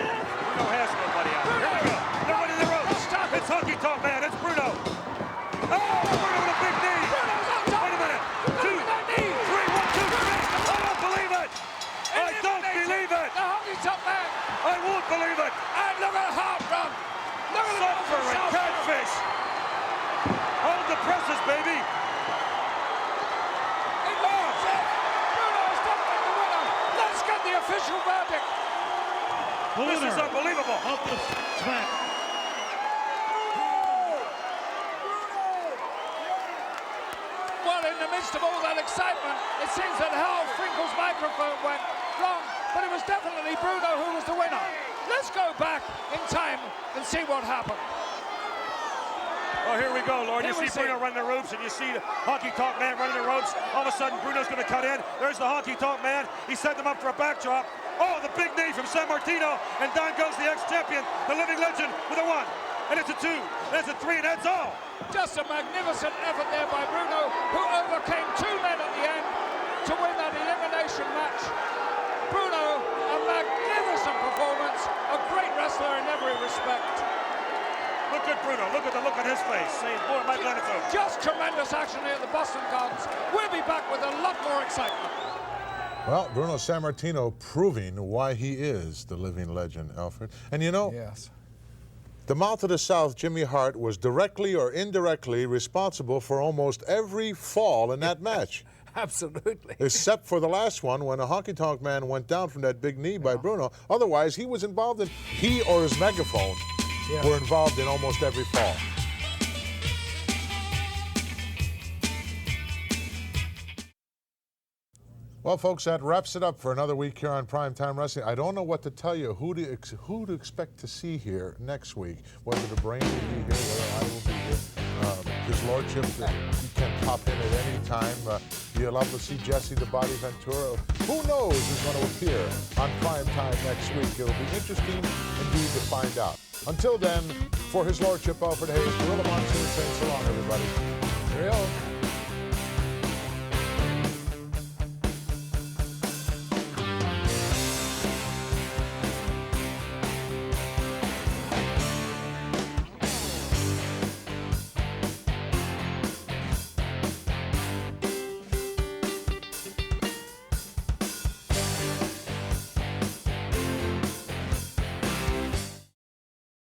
Bruno has nobody out. Here we go. Nobody in the ropes. It's Honky Tonk Man. It's Bruno. Oh, Bruno with a big knee. Wait a minute. 2, 3, 1, 2, 3. I don't believe it. I don't believe it. The Honky Tonk Man. I won't believe it. And look at Hart run. Look at Sulfur and catfish. Hold the presses, baby. Let's get the official verdict. This is unbelievable. Of the match. Well, in the midst of all that excitement, it seems that Hal Finkel's microphone went wrong, but it was definitely Bruno who was the winner. Let's go back in time and see what happened. Oh, here we go, Lord. Here You see Bruno running the ropes, and you see the Honky Tonk Man running the ropes. All of a sudden, Bruno's going to cut in. There's the Honky Tonk Man. He set them up for a backdrop. Oh, the big knee from San Martino. And down goes the ex-champion, the living legend, with a 1. And it's a 2. And it's a 3, and that's all. Just a magnificent effort there by Bruno, who overcame 2 men at the end to win that elimination match. Bruno, a magnificent performance, a great wrestler in every respect. Look at Bruno. Look at the look on his face, saying, boy, my gratitude. Just tremendous action here at the Boston Gardens. We'll be back with a lot more excitement. Well, Bruno Sammartino proving why he is the living legend, Alfred. And you know, the mouth of the South, Jimmy Hart, was directly or indirectly responsible for almost every fall in that match. Absolutely. Except for the last one when a Honky Tonk Man went down from that big knee by Bruno. Otherwise, he was involved in, he or his megaphone were involved in almost every fall. Well, folks, that wraps it up for another week here on Prime Time Wrestling. I don't know what to tell you, who to expect to see here next week, whether the Brain will be here, whether I will be here. His Lordship, he can pop in at any time. You'll love to see Jesse the Body Ventura. Who knows who's going to appear on Prime Time next week? It'll be interesting indeed to find out. Until then, for His Lordship Alfred Hayes, Gorilla Monsoon saying so long, everybody. Cheerio.